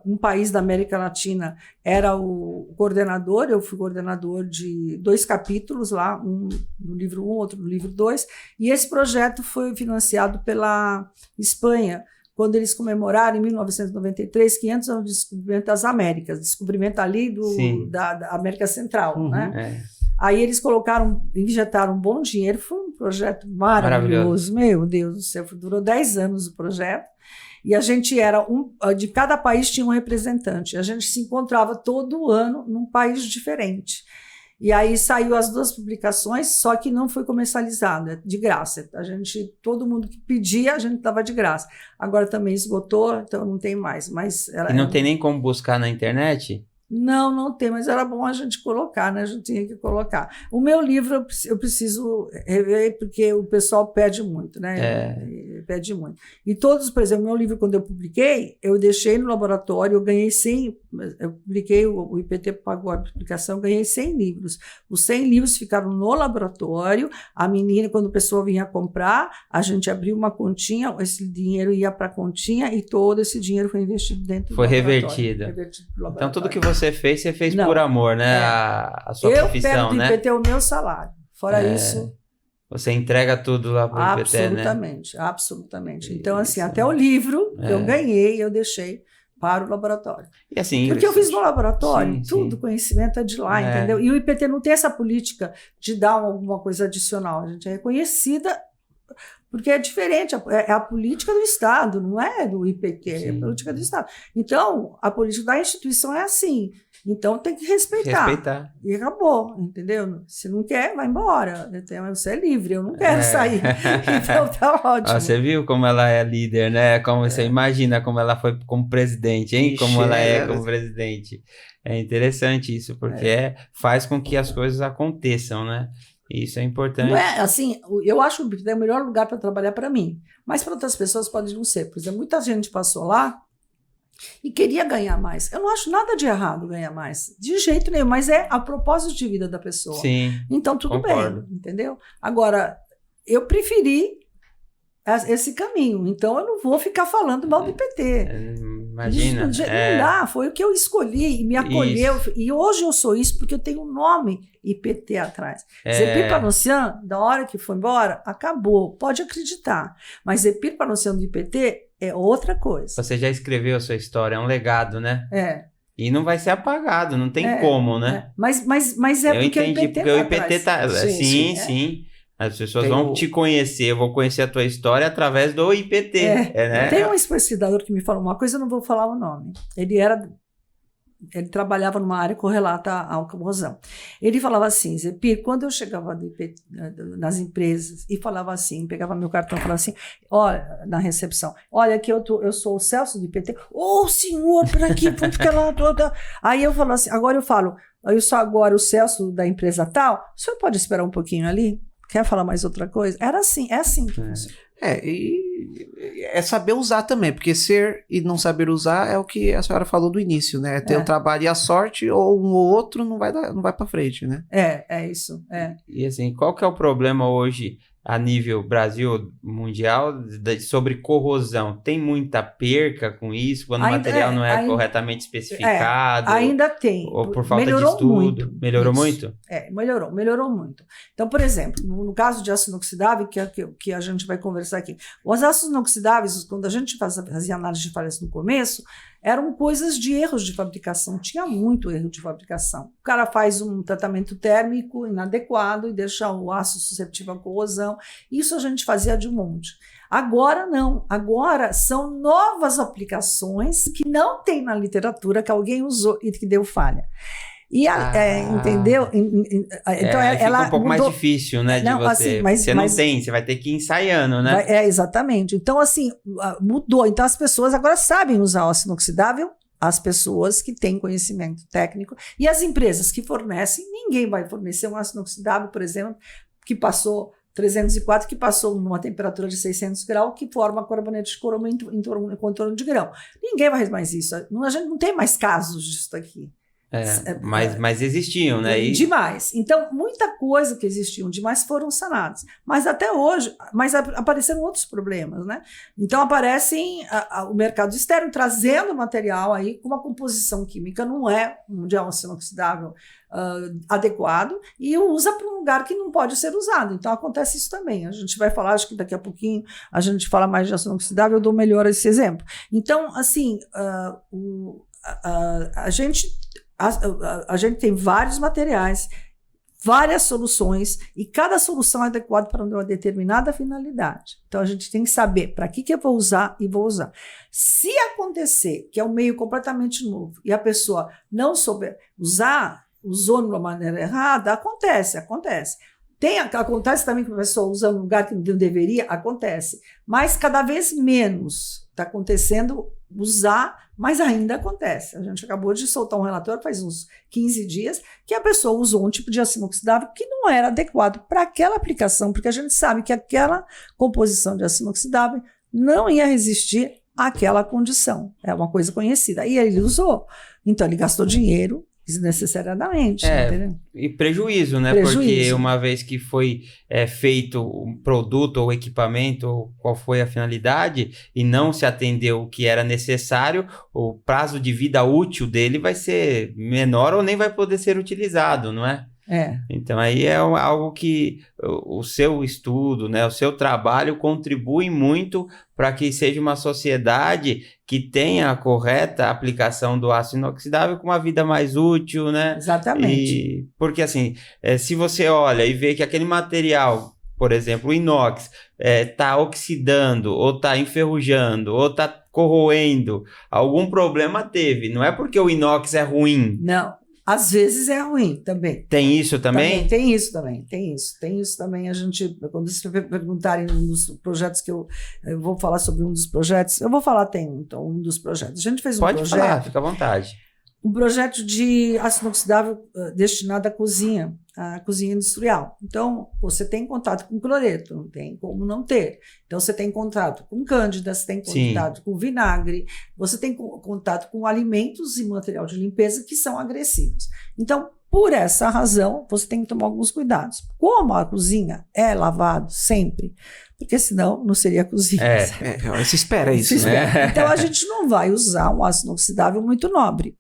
Um país da América Latina era o coordenador, eu fui coordenador de 2 capítulos lá, um no livro 1, outro no livro 2, e esse projeto foi financiado pela Espanha, quando eles comemoraram, em 1993, 500 anos de descobrimento das Américas, descobrimento ali da América Central, né? Aí eles injetaram um bom dinheiro, foi um projeto maravilhoso. Meu Deus do céu, durou 10 anos o projeto. E a gente de cada país tinha um representante. A gente se encontrava todo ano num país diferente. E aí saiu as 2 publicações, só que não foi comercializado, de graça. Todo mundo que pedia, a gente dava de graça. Agora também esgotou, então não tem mais. E não tem nem como buscar na internet? Não tem, mas era bom a gente colocar, né? A gente tinha que colocar. O meu livro eu preciso rever, porque o pessoal pede muito, né? Pede muito. E todos, por exemplo, meu livro, quando eu publiquei, eu deixei no laboratório, eu ganhei 100, eu publiquei, o IPT pagou a publicação, ganhei 100 livros. Os 100 livros ficaram no laboratório, a menina, quando a pessoa vinha comprar, a gente abriu uma continha, esse dinheiro ia para a continha e todo esse dinheiro foi investido dentro do laboratório. Revertido pro laboratório. Então, tudo que você fez por amor, né? A sua profissão, né? Eu pego do IPT o meu salário. Fora isso... Você entrega tudo lá para o IPT, né? Absolutamente. Então, assim, até o livro que eu ganhei, eu deixei para o laboratório. E assim, porque eu fiz no laboratório, tudo, conhecimento é de lá, entendeu? E o IPT não tem essa política de dar alguma coisa adicional. A gente é reconhecida... Porque é diferente, é a política do Estado, não é do IPT, é a política do Estado. Então, a política da instituição é assim. Então, tem que respeitar. E acabou, entendeu? Se não quer, vai embora. Você é livre, eu não quero sair. Então, tá ótimo. Você viu como ela é líder, né? Como você imagina como ela foi como presidente, hein? Como ela é como presidente. É interessante isso, porque faz com que as coisas aconteçam, né? Isso é importante. Não é, assim, eu acho que o IPT é o melhor lugar para trabalhar para mim, mas para outras pessoas pode não ser. Por exemplo, muita gente passou lá e queria ganhar mais. Eu não acho nada de errado ganhar mais, de jeito nenhum, mas é a propósito de vida da pessoa. Sim, então, tudo concordo. bem, entendeu? Agora, eu preferi esse caminho, então eu não vou ficar falando mal do IPT. Imagina. Não dá, foi o que eu escolhi e me acolheu. Isso. E hoje eu sou isso porque eu tenho um nome IPT atrás. Zepir Panossian, da hora que foi embora, acabou, pode acreditar. Mas Zepir Panossian do IPT é outra coisa. Você já escreveu a sua história, é um legado, né? E não vai ser apagado, não tem como, né? Mas é eu porque entendi, o IPT porque o IPT tá... Sim. As pessoas vão te conhecer, eu vou conhecer a tua história através do IPT. Né? Tem um pesquisador que me falou uma coisa, eu não vou falar o nome. Ele era ele trabalhava numa área correlata à corrosão. Ele falava assim, Zepir, quando eu chegava nas empresas e falava assim, pegava meu cartão e falava assim, olha, na recepção, olha que eu sou o Celso do IPT, senhor, por aqui, porque lá toda. Aí eu falo assim, agora eu falo, eu sou agora o Celso da empresa tal, o senhor pode esperar um pouquinho ali? Quer falar mais outra coisa? Era assim, é assim que funciona. E é saber usar também, porque ser e não saber usar é o que a senhora falou do início, né? Ter o trabalho e a sorte, ou um ou outro não vai para frente, né? É isso. E assim, qual que é o problema hoje a nível Brasil, mundial, sobre corrosão? Tem muita perca com isso, quando o material não é corretamente especificado? Ainda tem. Ou por falta de estudo? Muito melhorou muito? Melhorou muito. Então, por exemplo, no caso de aço inoxidável, que a gente vai conversar aqui, os aços inoxidáveis, quando a gente fazia análise de falhas no começo, eram coisas de erros de fabricação, tinha muito erro de fabricação. O cara faz um tratamento térmico inadequado e deixa o aço suscetível à corrosão, isso a gente fazia de um monte. Agora não, agora são novas aplicações que não tem na literatura, que alguém usou e que deu falha. Entendeu? Então ela fica um pouco mais difícil, né? De você. Assim, você não tem, você vai ter que ir ensaiando, né? Exatamente. Então, assim, mudou. Então, as pessoas agora sabem usar o aço inoxidável, as pessoas que têm conhecimento técnico, e as empresas que fornecem, ninguém vai fornecer um aço inoxidável, por exemplo, que passou 304, que passou numa temperatura de 600 graus, que forma carboneto de cromo em torno de grão. Ninguém vai mais isso. A gente não tem mais casos disso aqui. Mas existiam, né? Demais. Então, muita coisa que existiam demais foram sanadas. Mas até hoje, apareceram outros problemas, né? Então, aparecem o mercado externo trazendo material aí com uma composição química, não é de aço inoxidável adequado, e usa para um lugar que não pode ser usado. Então, acontece isso também. A gente vai falar, acho que daqui a pouquinho a gente fala mais de aço inoxidável, eu dou melhor esse exemplo. Então, assim, a gente tem vários materiais, várias soluções, e cada solução é adequada para uma determinada finalidade. Então, a gente tem que saber para que eu vou usar e vou usar. Se acontecer que é um meio completamente novo e a pessoa não souber usar, usou de uma maneira errada, acontece. Acontece também que a pessoa usa um lugar que não deveria, acontece. Mas cada vez menos está acontecendo usar, mas ainda acontece. A gente acabou de soltar um relatório faz uns 15 dias que a pessoa usou um tipo de aço inoxidável que não era adequado para aquela aplicação, porque a gente sabe que aquela composição de aço inoxidável não ia resistir àquela condição. É uma coisa conhecida. E ele usou. Então, ele gastou dinheiro desnecessariamente. E prejuízo, né? Porque uma vez que foi feito um produto ou equipamento, ou qual foi a finalidade, e não se atendeu o que era necessário, o prazo de vida útil dele vai ser menor ou nem vai poder ser utilizado, não é? Então aí é algo que o seu estudo, né, o seu trabalho contribui muito para que seja uma sociedade que tenha a correta aplicação do aço inoxidável com uma vida mais útil, né? Exatamente. Porque assim, se você olha e vê que aquele material, por exemplo, o inox, está oxidando, ou está enferrujando, ou está corroendo, algum problema teve. Não é porque o inox é ruim. Não. Às vezes é ruim também. Tem isso também? Tem isso também. A gente, quando vocês perguntarem um dos projetos que eu vou falar sobre um dos projetos, eu vou falar, então, um dos projetos. A gente fez um projeto. Pode falar, fica à vontade. Um projeto de aço inoxidável destinado à cozinha industrial. Então, você tem contato com cloreto, não tem como não ter. Então, você tem contato com cândida, você tem contato com vinagre, você tem contato com alimentos e material de limpeza que são agressivos. Então, por essa razão, você tem que tomar alguns cuidados. Como a cozinha é lavado sempre, porque senão não seria cozinha. Se espera isso, né? Então, a gente não vai usar um aço inoxidável muito nobre.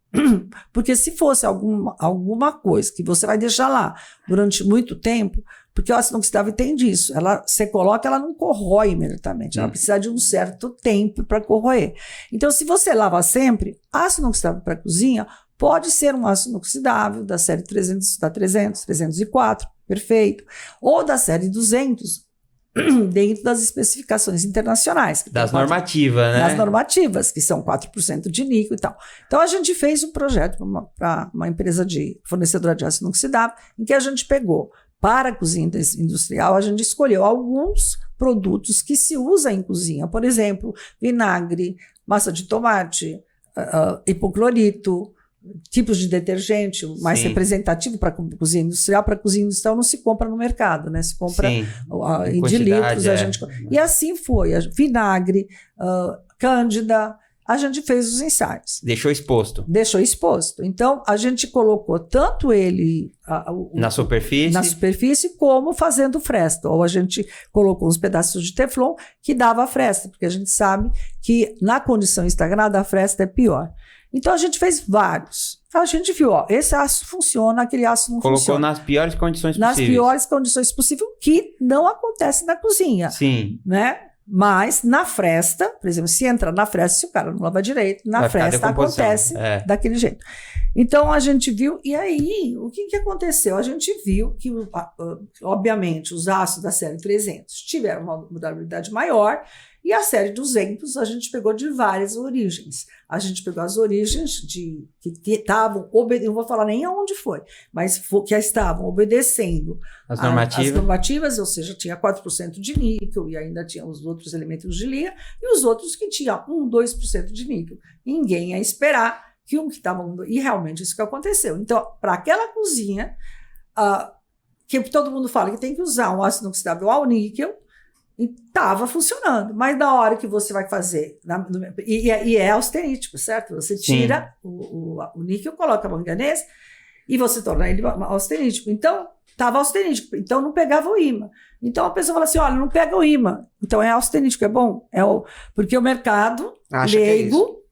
Porque se fosse alguma coisa que você vai deixar lá durante muito tempo, porque o aço inoxidável tem disso, você coloca, ela não corrói imediatamente, ela precisa de um certo tempo para corroer. Então, se você lava sempre, aço inoxidável para cozinha pode ser um aço inoxidável da série 300, 304, perfeito, ou da série 200, dentro das especificações internacionais. Das normativas, né? Das normativas, que são 4% de níquel e tal. Então, a gente fez um projeto para uma empresa fornecedora de aço inoxidável, em que a gente pegou, para a cozinha industrial, a gente escolheu alguns produtos que se usam em cozinha. Por exemplo, vinagre, massa de tomate, hipoclorito, tipos de detergente, o mais representativo para cozinha industrial. Para cozinha industrial não se compra no mercado, né? Se compra de litros. E assim foi. Vinagre, cândida, a gente fez os ensaios. Deixou exposto. Então, a gente colocou tanto ele na superfície, como fazendo fresta. Ou a gente colocou uns pedaços de teflon que dava fresta, porque a gente sabe que na condição estagnada a fresta é pior. Então, a gente fez vários. A gente viu, esse aço funciona, aquele aço não funciona. Colocou nas piores condições possíveis. Nas piores condições possíveis, que não acontece na cozinha. Sim. Né? Mas na fresta, por exemplo, se entra na fresta, se o cara não lava direito, na fresta acontece daquele jeito. Então, a gente viu, e aí, o que aconteceu? A gente viu que, obviamente, os aços da série 300 tiveram uma durabilidade maior, e a série 200 a gente pegou de várias origens. A gente pegou as origens que estavam, não vou falar nem aonde foi, mas que estavam obedecendo as normativas, ou seja, tinha 4% de níquel e ainda tinha os outros elementos de linha, e os outros que tinham 2% de níquel. Ninguém ia esperar que um que estava... E realmente isso que aconteceu. Então, para aquela cozinha, que todo mundo fala que tem que usar um ácido inoxidável ao níquel, e estava funcionando, mas na hora que você vai fazer, e é austerítico, certo? Você tira o níquel, coloca manganês e você torna ele austerítico. Então, estava austerítico, então não pegava o ímã. Então a pessoa fala assim: olha, não pega o ímã, então é austerítico, é bom? Porque o mercado leigo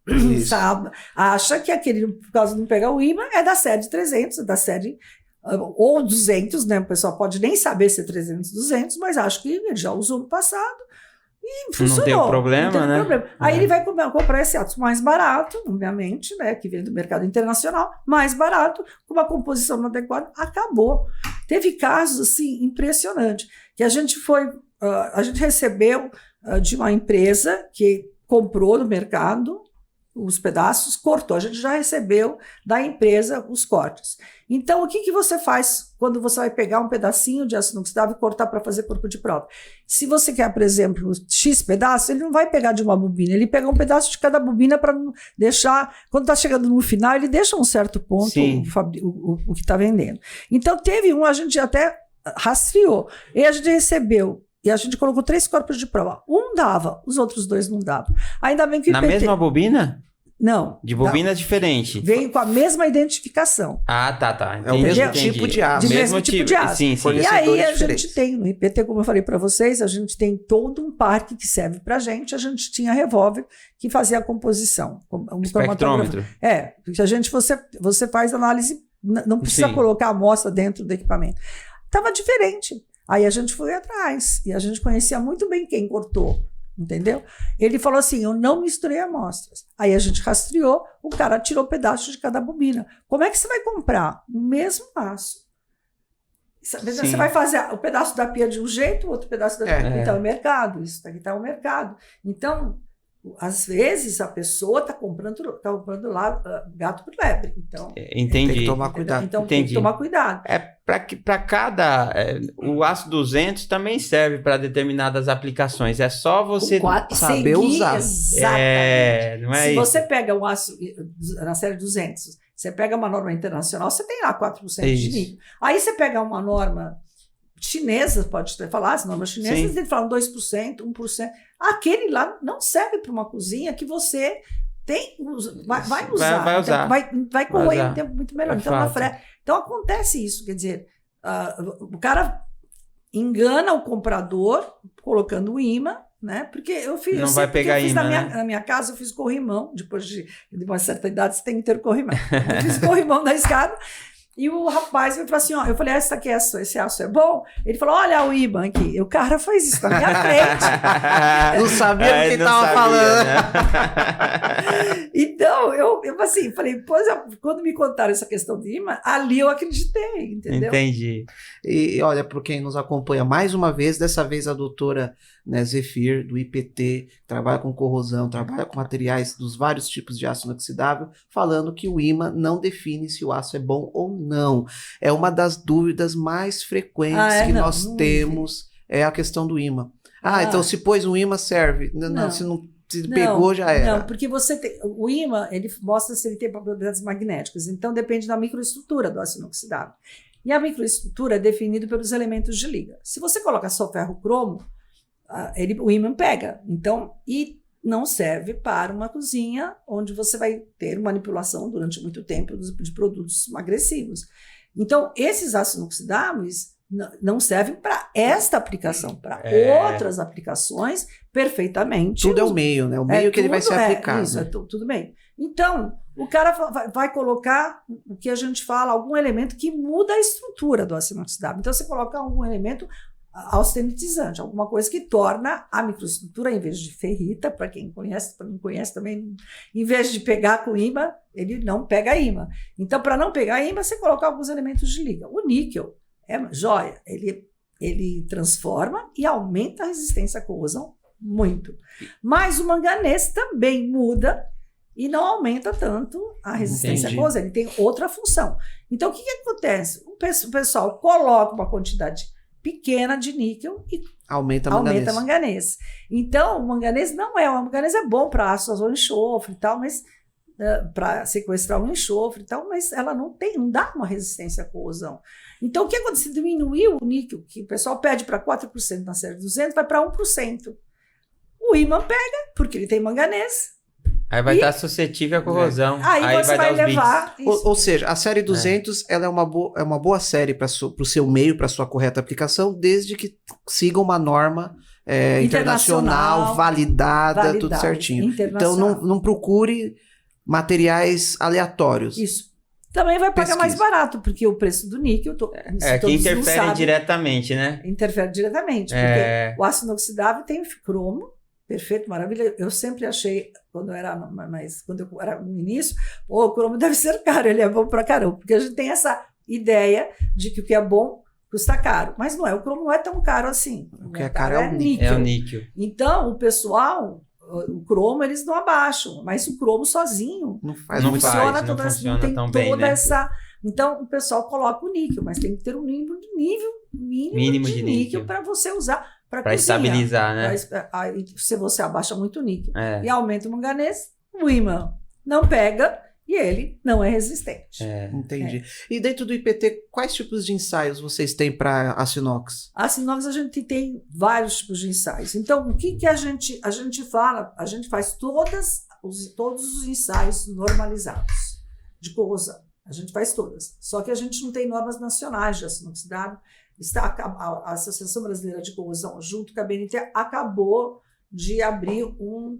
sabe, acha que aquele, por causa de não pegar o ímã, é da série 300, é da série. Ou 200, né? O pessoal pode nem saber se é 300, 200, mas acho que ele já usou no passado e funcionou. Não tem problema, né? Problema. Aí ele vai comprar esse aço mais barato, obviamente, né? Que vem do mercado internacional, mais barato, com uma composição não adequada, acabou. Teve casos, assim, impressionantes, que a gente recebeu de uma empresa que comprou no mercado os pedaços, cortou. A gente já recebeu da empresa os cortes. Então, o que você faz quando você vai pegar um pedacinho de aço inoxidável e cortar para fazer corpo de prova? Se você quer, por exemplo, X pedaço, ele não vai pegar de uma bobina, ele pega um pedaço de cada bobina para não deixar... Quando está chegando no final, ele deixa um certo ponto o que está vendendo. Então, teve a gente até rastreou, e a gente recebeu, e a gente colocou 3 corpos de prova. Um dava, os outros 2 não davam. Ainda bem que na mesma bobina? Não. De bobinas diferentes. Veio com a mesma identificação. Tá. É o mesmo tipo de aço. Mesmo tipo de aço. Sim. E aí a gente tem, no IPT, como eu falei para vocês, a gente tem todo um parque que serve para a gente tinha revólver que fazia a composição. Espectrômetro. Você faz análise, não precisa colocar a amostra dentro do equipamento. Estava diferente. Aí a gente foi atrás, e a gente conhecia muito bem quem cortou, entendeu? Ele falou assim: eu não misturei amostras. Aí a gente rastreou, o cara tirou pedaços de cada bobina. Como é que você vai comprar o mesmo aço? Você vai fazer o pedaço da pia de um jeito, o outro pedaço da pia. Então é o mercado, isso daqui está o mercado. Então, às vezes a pessoa está comprando lá gato por lebre. Então, entendi. Tem que tomar cuidado. Então tem que tomar cuidado. Para cada... o aço 200 também serve para determinadas aplicações. É só você saber usar. Exatamente. Não é Se isso? você pega um aço na série 200, você pega uma norma internacional, você tem lá 4% de níquel. Aí você pega uma norma chinesa, pode falar, as normas chinesas, eles falam 2%, 1%. Aquele lá não serve para uma cozinha que você vai usar. Vai usar. Então, vai correr um tempo muito melhor. Então acontece isso, quer dizer, o cara engana o comprador colocando o ímã, né? Porque eu fiz, não vai pegar ímã, na minha casa, eu fiz corrimão. Depois de uma certa idade, você tem que ter corrimão. Eu fiz corrimão na escada. E o rapaz me falou assim, ó, eu falei, esse aço é bom? Ele falou, olha o IBAN aqui. O cara faz isso na minha frente. Não sabia do que estava falando. Né? Então, eu assim, falei, pois, quando me contaram essa questão de IBAN, ali eu acreditei, entendeu? Entendi. E olha, por quem nos acompanha mais uma vez, dessa vez a doutora, né, Zefir, do IPT, trabalha com corrosão, trabalha com materiais dos vários tipos de aço inoxidável, falando que o imã não define se o aço é bom ou não. É uma das dúvidas mais frequentes que nós temos, é a questão do imã. Então se pôs um imã serve. Não, se não pegou, já era. Não, porque o imã, ele mostra se ele tem propriedades magnéticas, então depende da microestrutura do aço inoxidável. E a microestrutura é definida pelos elementos de liga. Se você coloca só ferro-cromo, o ímã pega. Então, e não serve para uma cozinha onde você vai ter manipulação durante muito tempo de produtos agressivos. Então, esses ácidos inoxidáveis não servem para esta aplicação, para outras aplicações perfeitamente. Tudo é o meio, né? O meio que ele vai ser aplicado. Isso, tudo bem. Então, o cara vai colocar o que a gente fala, algum elemento que muda a estrutura do ácido inoxidável. Então, você coloca algum elemento austenitizante, alguma coisa que torna a microestrutura, em vez de ferrita, para quem conhece, para quem não conhece também, em vez de pegar com ímã, ele não pega ímã. Então, para não pegar ímã, você coloca alguns elementos de liga. O níquel é joia, ele transforma e aumenta a resistência à corrosão muito. Mas o manganês também muda e não aumenta tanto a resistência à corrosão, ele tem outra função. Então, o que acontece? O pessoal coloca uma quantidade pequena de níquel e aumenta manganês. Então, o manganês o manganês é bom para ácido enxofre e tal, mas para sequestrar o enxofre e tal, mas ela não dá uma resistência à corrosão. Então, o que acontece? Diminuiu o níquel, que o pessoal pede para 4% na série 200, vai para 1%. O ímã pega, porque ele tem manganês. Aí vai estar suscetível à corrosão. Aí você vai levar... Ou seja, a série 200 ela é uma boa série para o seu meio, para a sua correta aplicação, desde que siga uma norma internacional, validada, tudo certinho. Então, não procure materiais aleatórios. Isso. Também vai pagar mais barato, porque o preço do níquel... que interfere diretamente, né? Interfere diretamente, porque o ácido inoxidável tem cromo, perfeito, maravilha. Eu sempre achei, quando eu era no início, o cromo deve ser caro, ele é bom pra caramba, porque a gente tem essa ideia de que o que é bom custa caro, mas não é, o cromo não é tão caro assim. O que é caro é o níquel. É o níquel. Então, o pessoal, o cromo eles não abaixam, mas o cromo sozinho não funciona tão bem, né? Então, o pessoal coloca o níquel, mas tem que ter um nível mínimo de níquel para você usar para estabilizar, né? Se você abaixa muito o níquel e aumenta o manganês, o ímã não pega e ele não é resistente. Entendi. E dentro do IPT, quais tipos de ensaios vocês têm para aço inox? Aço inox a gente tem vários tipos de ensaios. Então, o que a gente fala? A gente faz todos os ensaios normalizados de corrosão. A gente faz todas. Só que a gente não tem normas nacionais de aço inoxidável. A Associação Brasileira de Corrosão, junto com a BNT, acabou de abrir um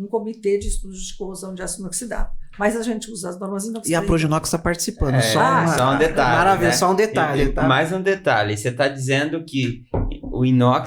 comitê de estudos de corrosão de aço inoxidável. Mas a gente usa as normas inoxidáveis. E a Proginox está participando. Só um detalhe. Maravilha, né? só um detalhe. Tá? Mais um detalhe. Você está dizendo que o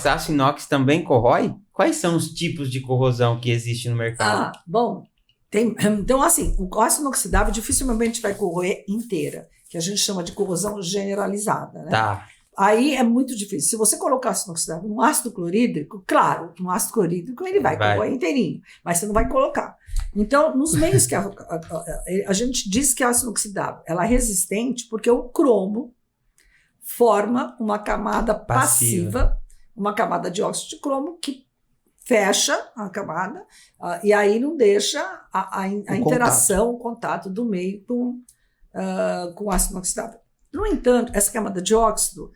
aço inox também corrói? Quais são os tipos de corrosão que existem no mercado? Bom, então assim, o aço inoxidável dificilmente vai corroer inteira, que a gente chama de corrosão generalizada, né? Tá. Aí é muito difícil. Se você colocar ácido inoxidável num ácido clorídrico, claro, no ácido clorídrico ele vai corroer inteirinho, mas você não vai colocar. Então, nos meios que a gente diz que a ácido inoxidável ela é resistente porque o cromo forma uma camada passiva, uma camada de óxido de cromo que fecha a camada e aí não deixa a interação, o contato do meio com o ácido inoxidável. No entanto, essa camada de óxido,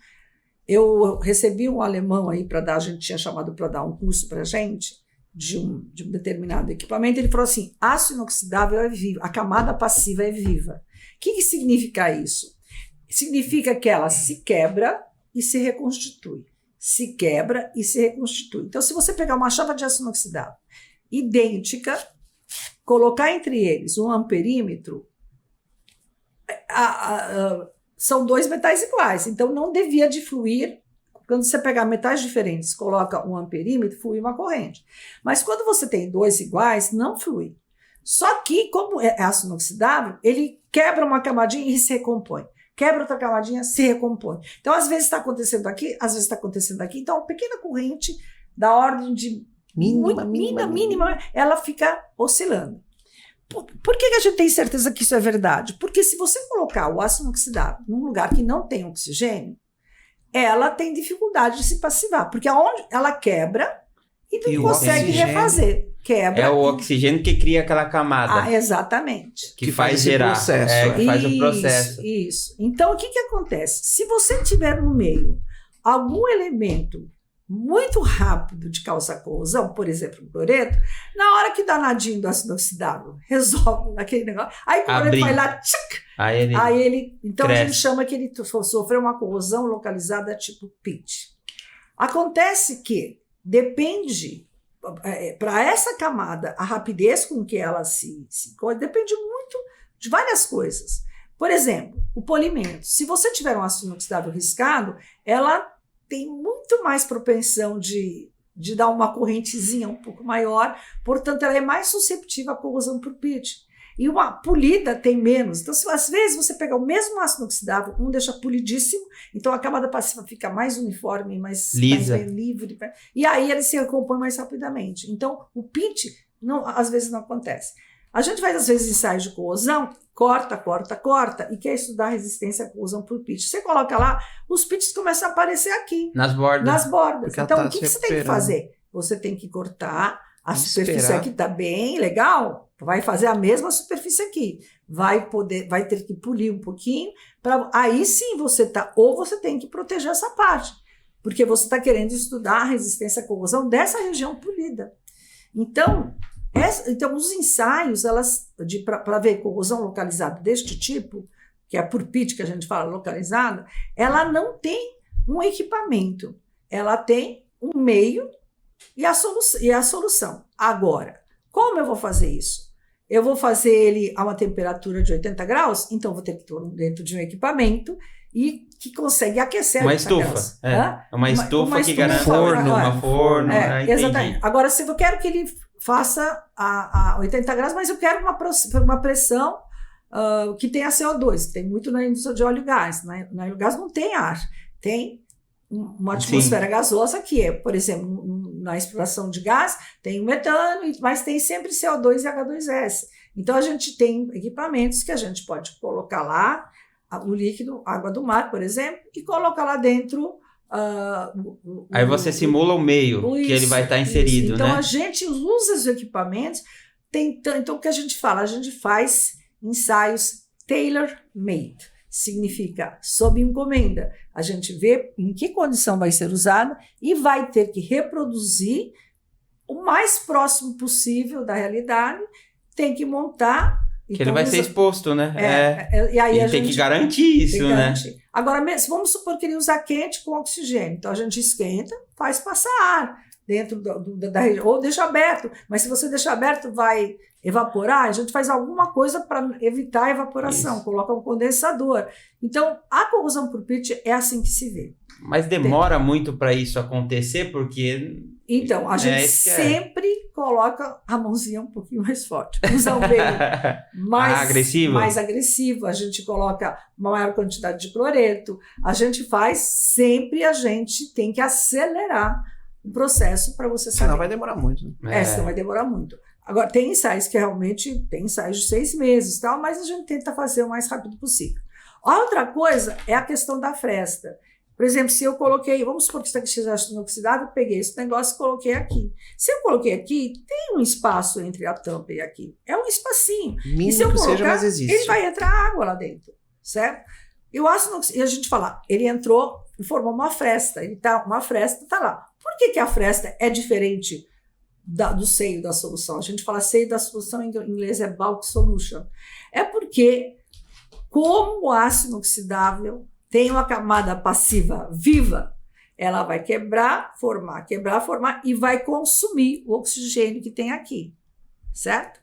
eu recebi um alemão aí a gente tinha chamado para dar um curso para a gente, de um determinado equipamento, ele falou assim, ácido inoxidável é vivo, a camada passiva é viva. O que significa isso? Significa que ela se quebra e se reconstitui. Se quebra e se reconstitui. Então, se você pegar uma chapa de aço inoxidável idêntica, colocar entre eles um amperímetro, são 2 metais iguais, então não devia de fluir. Quando você pegar metais diferentes, coloca um amperímetro, flui uma corrente. Mas quando você tem 2 iguais, não flui. Só que, como é aço inoxidável, ele quebra uma camadinha e se recompõe. Quebra outra camadinha, se recompõe. Então, às vezes está acontecendo aqui, às vezes está acontecendo aqui. Então, uma pequena corrente da ordem de mínima, ela fica oscilando. Por que a gente tem certeza que isso é verdade? Porque se você colocar o aço inoxidável num lugar que não tem oxigênio, ela tem dificuldade de se passivar, porque aonde ela quebra e não consegue refazer. Quebra. É o oxigênio que cria aquela camada. Exatamente. Que faz gerar. Processo, que faz o processo. Isso. Então, o que acontece? Se você tiver no meio algum elemento muito rápido de causar corrosão, por exemplo, o cloreto, na hora que o danadinho do ácido oxidável resolve aquele negócio, aí o cloreto vai lá, tchic, aí ele então cresce. A gente chama que ele sofreu uma corrosão localizada tipo pitch. Acontece que depende, para essa camada, a rapidez com que ela se depende muito de várias coisas. Por exemplo, o polimento. Se você tiver um ácido inoxidável riscado, ela tem muito mais propensão de dar uma correntezinha um pouco maior, portanto, ela é mais susceptível à corrosão por pitch. E uma polida tem menos. Então, às vezes, você pega o mesmo ácido inoxidável, um deixa polidíssimo, então a camada passiva fica mais uniforme, mais livre, e aí ele se recompõe mais rapidamente. Então, o pitch, às vezes, não acontece. A gente faz, às vezes, ensaios de corrosão, corta, e quer estudar a resistência à corrosão por pitch. Você coloca lá, os pitches começam a aparecer aqui. Nas bordas. Então, o que você tem que fazer? Você tem que cortar a superfície aqui, tá bem legal, vai fazer a mesma superfície aqui. Vai ter que polir um pouquinho, aí sim você tem que proteger essa parte, porque você está querendo estudar a resistência à corrosão dessa região polida. Então, os ensaios, para ver corrosão localizada deste tipo, que é por pitch que a gente fala localizada, ela não tem um equipamento, ela tem um meio e a solução. Agora, como eu vou fazer isso? Eu vou fazer ele a uma temperatura de 80 graus, então vou ter que ter dentro de um equipamento e que consegue aquecer uma estufa. Uma estufa que garante uma forno. Exatamente. Agora, se eu quero que ele faça a 80 graus, mas eu quero uma pressão que tenha CO2, que tem muito na indústria de óleo e gás. Na óleo e gás não tem ar, tem uma atmosfera gasosa que é, por exemplo, na exploração de gás, tem o metano, mas tem sempre CO2 e H2S. Então, a gente tem equipamentos que a gente pode colocar lá, o líquido, água do mar, por exemplo, e colocar lá dentro. Aí você simula o meio que ele vai estar inserido, então, né? a gente usa os equipamentos, então o que a gente fala? A gente faz ensaios tailor-made, significa sob encomenda. A gente vê em que condição vai ser usada e vai ter que reproduzir o mais próximo possível da realidade, tem que montar. Que ele vai ser exposto, né? E aí tem que garantir isso, né? Agora, vamos supor que ele usa quente com oxigênio. Então, a gente esquenta, faz passar ar dentro da região, ou deixa aberto. Mas se você deixar aberto, vai evaporar. A gente faz alguma coisa para evitar a evaporação. Isso. Coloca um condensador. Então, a corrosão por pitch é assim que se vê. Mas demora muito para isso acontecer, porque... Então, a gente sempre coloca a mãozinha um pouquinho mais forte. Usa um meio mais agressivo. A gente coloca uma maior quantidade de cloreto. A gente tem que acelerar o processo para você saber. Senão vai demorar muito. Senão vai demorar muito. Agora, tem ensaios que realmente tem ensaios de 6 meses, tal, mas a gente tenta fazer o mais rápido possível. A outra coisa é a questão da fresta. Por exemplo, se eu coloquei, vamos supor que isso aqui seja ácido inoxidável, peguei esse negócio e coloquei aqui. Se eu coloquei aqui, tem um espaço entre a tampa e aqui. É um espacinho. Mínimo e se eu colocar, seja, mas existe. Ele vai entrar água lá dentro, certo? E o ácido inoxidável, e a gente fala, ele entrou e formou uma fresta. Uma fresta está lá. Por que a fresta é diferente do seio da solução? A gente fala seio da solução, em inglês é bulk solution. É porque, como o ácido inoxidável tem uma camada passiva viva, ela vai quebrar, formar e vai consumir o oxigênio que tem aqui, certo?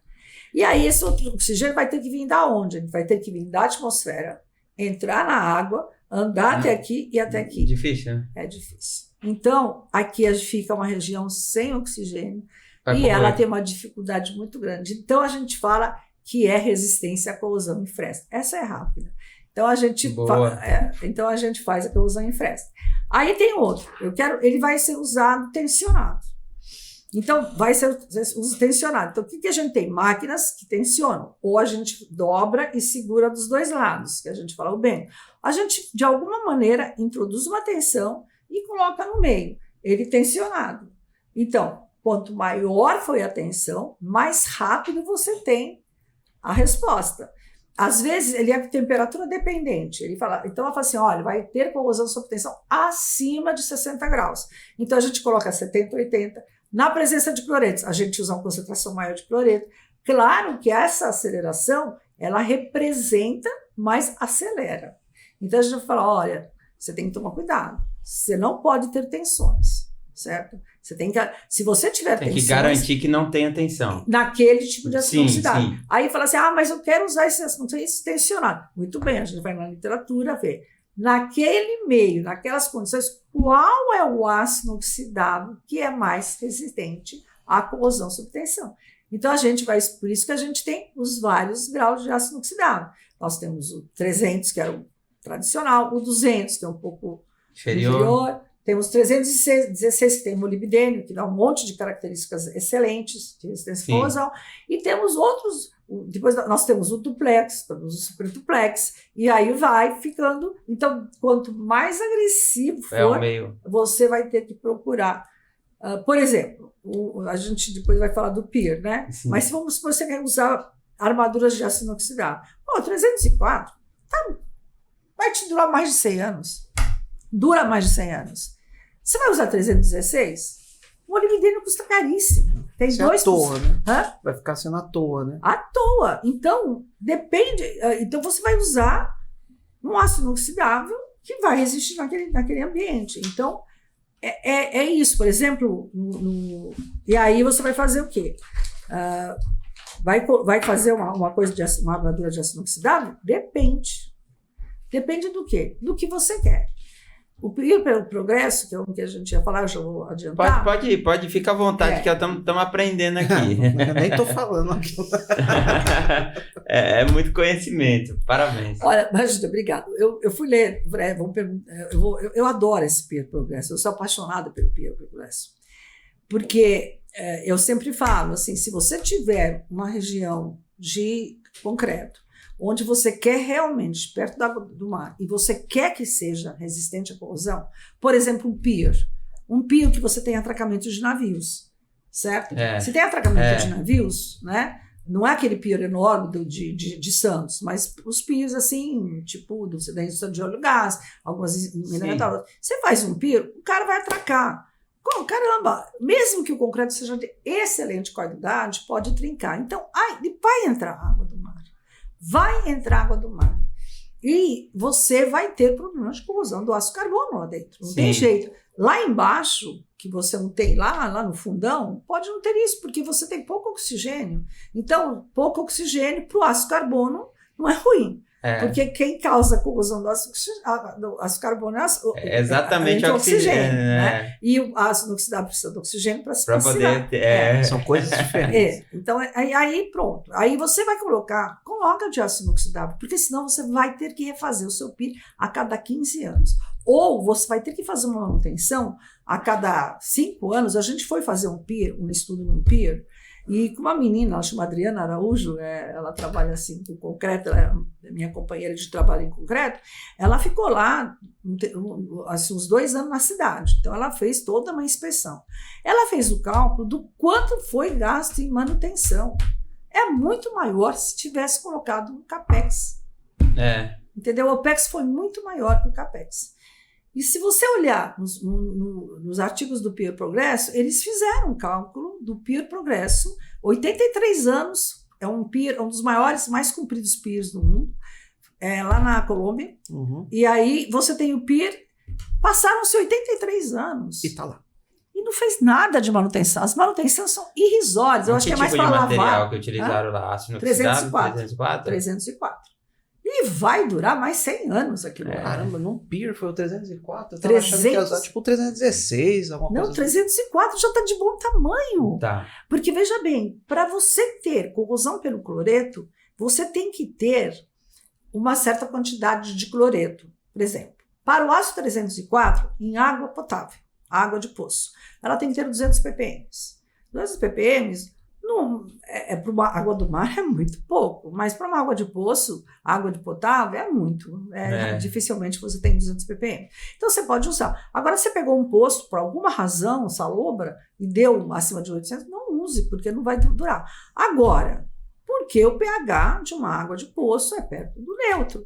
E aí esse outro oxigênio vai ter que vir da onde? Ele vai ter que vir da atmosfera, entrar na água, andar até aqui e até aqui. Difícil, né? É difícil. Então, aqui fica uma região sem oxigênio Vai ela correr. tem uma dificuldade muito grande. Então, a gente fala que é resistência à corrosão em fresta. Essa é rápida. Então, a gente faz a corrosão em fresta. Aí tem outro. Ele vai ser usado tensionado. Então, vai ser uso tensionado. Então, o que a gente tem? Máquinas que tensionam. Ou a gente dobra e segura dos dois lados, que a gente fala o bem. A gente, de alguma maneira, introduz uma tensão e coloca no meio. Ele tensionado. Então, quanto maior foi a tensão, mais rápido você tem a resposta. Às vezes, ele é temperatura dependente. Então, ela fala assim, olha, vai ter corrosão sob tensão acima de 60 graus. Então, a gente coloca 70, 80. Na presença de cloretos, a gente usa uma concentração maior de cloreto. Claro que essa aceleração, ela representa, mas acelera. Então, a gente vai falar, olha, você tem que tomar cuidado. Você não pode ter tensões, certo? Você tem que, se você tiver tem tensões... que garantir que não tenha tensão. Naquele tipo de ácido oxidável. Sim. Aí fala assim, mas eu quero usar esse tensionado. Muito bem, a gente vai na literatura ver. Naquele meio, naquelas condições, qual é o ácido oxidável que é mais resistente à corrosão sob tensão? Então, por isso que a gente tem os vários graus de ácido oxidável. Nós temos o 300, que era o tradicional, o 200, que é um pouco inferior. Temos 316, que tem molibdênio, que dá um monte de características excelentes de resistência à corrosão. E temos outros, depois nós temos o duplex, temos o super duplex, e aí vai ficando. Então, quanto mais agressivo for, você vai ter que procurar. Por exemplo, a gente depois vai falar do PIR, né? Sim. Mas se você quer usar armaduras de aço inoxidável, 304 vai te durar mais de 100 anos. Dura mais de 100 anos. Você vai usar 316? O molibdênio custa caríssimo. Tem 2%. À toa, né? Hã? Vai ficar sendo à toa, né? À toa. Então, depende. Então, você vai usar um ácido inoxidável que vai resistir naquele ambiente. Então, é isso. Por exemplo, e aí você vai fazer o quê? Vai fazer uma coisa uma armadura de ácido inoxidável? Depende. Depende do quê? Do que você quer. O PIR pelo progresso, que é o que a gente ia falar, eu já vou adiantar. Pode ficar à vontade, que estamos aprendendo aqui. Eu nem estou falando aqui. É muito conhecimento, parabéns. Olha, Magida, obrigado. Eu fui ler, eu adoro esse PIR progresso, eu sou apaixonada pelo PIR progresso. Porque eu sempre falo, assim, se você tiver uma região de concreto, onde você quer realmente, perto da água do mar, e você quer que seja resistente à corrosão, por exemplo, um pier que você tem atracamento de navios, certo? Se tem atracamento de navios, né? Não é aquele pier enorme de Santos, mas os piers assim, tipo, da indústria de óleo e gás, algumas minerais. Você faz um pier, o cara vai atracar. Caramba, mesmo que o concreto seja de excelente qualidade, pode trincar. Então, vai entrar água do mar. Vai entrar água do mar. E você vai ter problemas de corrosão do ácido carbono lá dentro. Não tem jeito. Lá embaixo, que você não tem, lá no fundão, pode não ter isso, porque você tem pouco oxigênio. Então, pouco oxigênio para o ácido carbono não é ruim. Porque quem causa a corrosão do ácido carbono é exatamente o oxigênio. Né? E o ácido inoxidável precisa de oxigênio para se poder São coisas diferentes. Então, aí pronto. Aí você vai coloca de ácido inoxidável, porque senão você vai ter que refazer o seu PIR a cada 15 anos. Ou você vai ter que fazer uma manutenção a cada 5 anos. A gente foi fazer um estudo num PIR, e com uma menina, ela chama Adriana Araújo, ela trabalha assim com concreto, ela é minha companheira de trabalho em concreto, ela ficou lá assim, uns 2 anos na cidade, então ela fez toda uma inspeção. Ela fez o cálculo do quanto foi gasto em manutenção. É muito maior se tivesse colocado um CAPEX. Entendeu? O OPEX foi muito maior que o CAPEX. E se você olhar nos artigos do PIR Progresso, eles fizeram um cálculo do PIR Progresso, 83 anos, é um PIR, um dos maiores, mais compridos PIRs do mundo, lá na Colômbia. E aí você tem o PIR, passaram-se 83 anos. E está lá. E não fez nada de manutenção. As manutenções são irrisórias. Eu acho que é mais para lavar. Que tipo de material que utilizaram lá? Aço inoxidável? 304? 304. E vai durar mais 100 anos aquilo. Caramba, num Pier foi o 304. Eu tava achando que ia usar tipo o 316, alguma coisa. Não, 304 já está de bom tamanho. Tá. Porque, veja bem, para você ter corrosão pelo cloreto, você tem que ter uma certa quantidade de cloreto. Por exemplo, para o aço 304, em água potável, água de poço, ela tem que ter 200 ppm. 200 ppm para uma água do mar é muito pouco, mas para uma água de poço, água de potável é muito. Dificilmente você tem 200 ppm. Então você pode usar. Agora, você pegou um poço por alguma razão, salobra, e deu acima de 800, não use, porque não vai durar. Agora, porque o pH de uma água de poço é perto do neutro.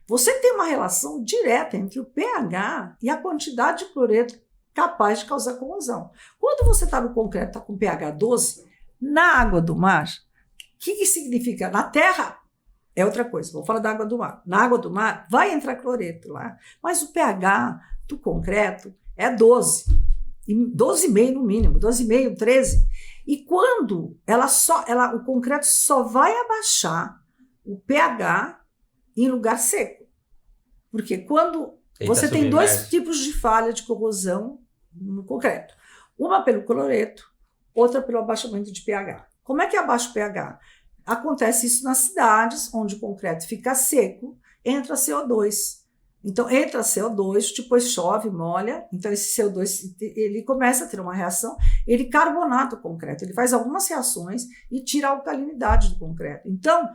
Você tem uma relação direta entre o pH e a quantidade de cloreto capaz de causar corrosão. Quando você está no concreto, está com pH 12, na água do mar, o que significa? Na terra é outra coisa, vou falar da água do mar. Na água do mar vai entrar cloreto lá, mas o pH do concreto é 12, 12,5 no mínimo, 12,5, 13. E quando o concreto só vai abaixar o pH em lugar seco. Porque quando você tem dois tipos de falha de corrosão no concreto. Uma pelo cloreto, outra pelo abaixamento de pH. Como é que abaixa o pH? Acontece isso nas cidades, onde o concreto fica seco, entra CO2. Então, entra CO2, depois chove, molha, então esse CO2, ele começa a ter uma reação, ele carbonata o concreto, ele faz algumas reações e tira a alcalinidade do concreto. Então,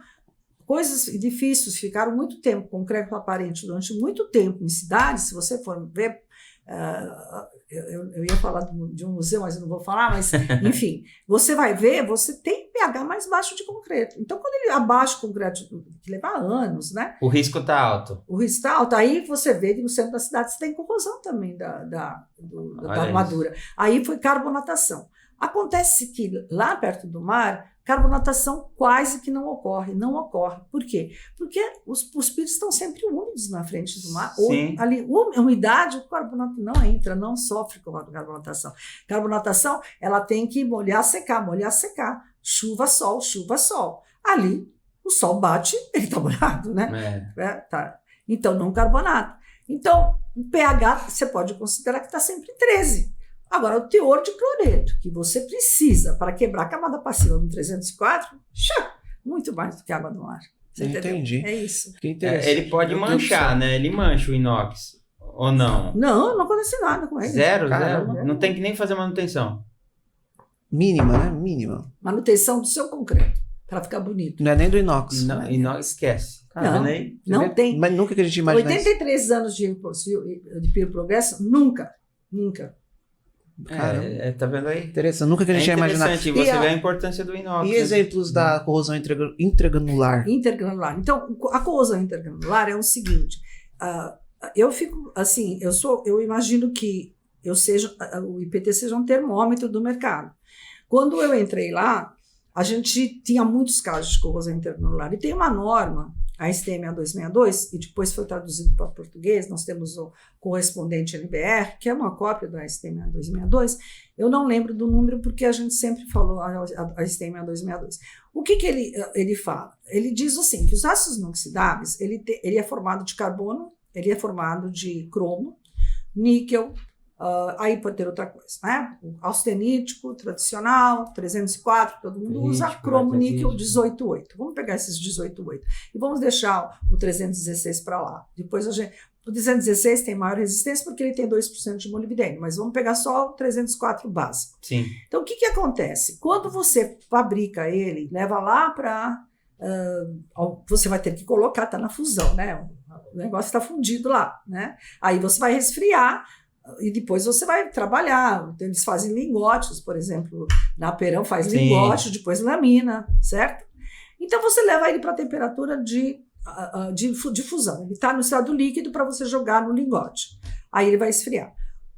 coisas difíceis, ficaram muito tempo, concreto aparente, durante muito tempo em cidades, se você for ver, eu ia falar de um museu, mas eu não vou falar, mas enfim, você vai ver, você tem pH mais baixo de concreto. Então, quando ele abaixa o concreto, que leva anos, né? O risco está alto. O risco está alto. Aí você vê que no centro da cidade você tem corrosão também da armadura. Aí foi carbonatação. Acontece que lá perto do mar, carbonatação quase que não ocorre. Por quê? Porque os pisos estão sempre úmidos na frente do mar. Sim. Ali, a umidade, o carbonato não entra, não sofre com a carbonatação. Carbonatação, ela tem que molhar, secar. Chuva, sol. Ali, o sol bate, ele está molhado, né? Tá. Então, não carbonato. Então, o pH, você pode considerar que está sempre 13. Agora, o teor de cloreto que você precisa para quebrar a camada passiva do 304, muito mais do que a água do mar. Você entendi. É isso. Ele pode manchar, né? Ele mancha o inox, ou não? Não acontece nada com ele. Zero? Não tem que nem fazer manutenção. Mínima, né? Mínima. Manutenção do seu concreto, para ficar bonito. Não é nem do inox. Não, inox esquece. Não tem. Mas nunca que a gente imagina 83 anos de Pier Progresso, nunca. Tá vendo aí? Interessante, nunca que a gente ia imaginar. E você vê a importância do inox. E exemplos da corrosão intragranular? Intergranular. Então, a corrosão intergranular é o seguinte, eu fico assim, eu imagino que o IPT seja um termômetro do mercado. Quando eu entrei lá, a gente tinha muitos casos de corrosão intergranular, e tem uma norma, a STM 262, e depois foi traduzido para português, nós temos o correspondente NBR, que é uma cópia da STM 262, eu não lembro do número porque a gente sempre falou a STM 262. O que ele fala? Ele diz assim, que os ácidos inoxidáveis, ele é formado de carbono, ele é formado de cromo, níquel, aí pode ter outra coisa, né? O austenítico, tradicional, 304, todo mundo usa, cromo, níquel, 18,8. Vamos pegar esses 18,8 e vamos deixar o 316 para lá. Depois o 216 tem maior resistência porque ele tem 2% de molibdênio, mas vamos pegar só o 304 básico. Sim. Então, o que acontece? Quando você fabrica ele, leva lá para... você vai ter que colocar, tá na fusão, né? O negócio está fundido lá, né? Aí você vai resfriar, e depois você vai trabalhar. Eles fazem lingotes, por exemplo, na Perão faz lingote, depois lamina, certo? Então você leva ele para a temperatura de fusão. Ele está no estado líquido para você jogar no lingote. Aí ele vai esfriar.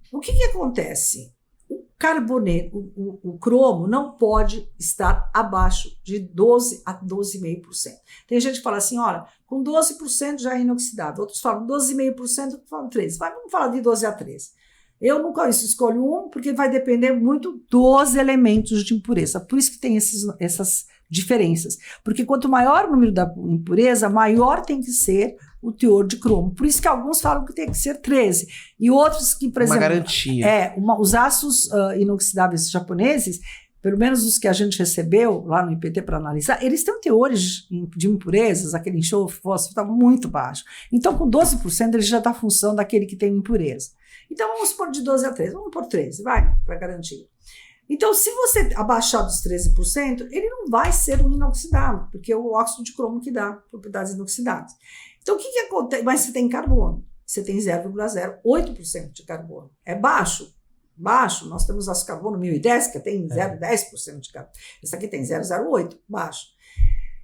O que acontece? O carboneto, o cromo não pode estar abaixo de 12 a 12,5%. Tem gente que fala assim, olha, com 12% já é inoxidável. Outros falam 12,5%, outros falam 13%. Vamos falar de 12 a 13%. Eu nunca escolho um, porque vai depender muito dos elementos de impureza. Por isso que tem essas diferenças. Porque quanto maior o número da impureza, maior tem que ser o teor de cromo. Por isso que alguns falam que tem que ser 13. E outros que, por exemplo... Uma garantia. Os aços inoxidáveis japoneses, pelo menos os que a gente recebeu lá no IPT para analisar, eles têm teores de impurezas, aquele enxofre, fósforo, está muito baixo. Então, com 12%, ele já está a função daquele que tem impureza. Então, vamos pôr de 12 a 13. Vamos pôr 13, vai, para garantir. Então, se você abaixar dos 13%, ele não vai ser um inoxidável, porque é o óxido de cromo que dá propriedades inoxidáveis. Então, o que acontece? Mas você tem carbono. Você tem 0,08% de carbono. É baixo. Baixo. Nós temos aço carbono 1010, que tem 0,10% de carbono. Esse aqui tem 0,08%. Baixo.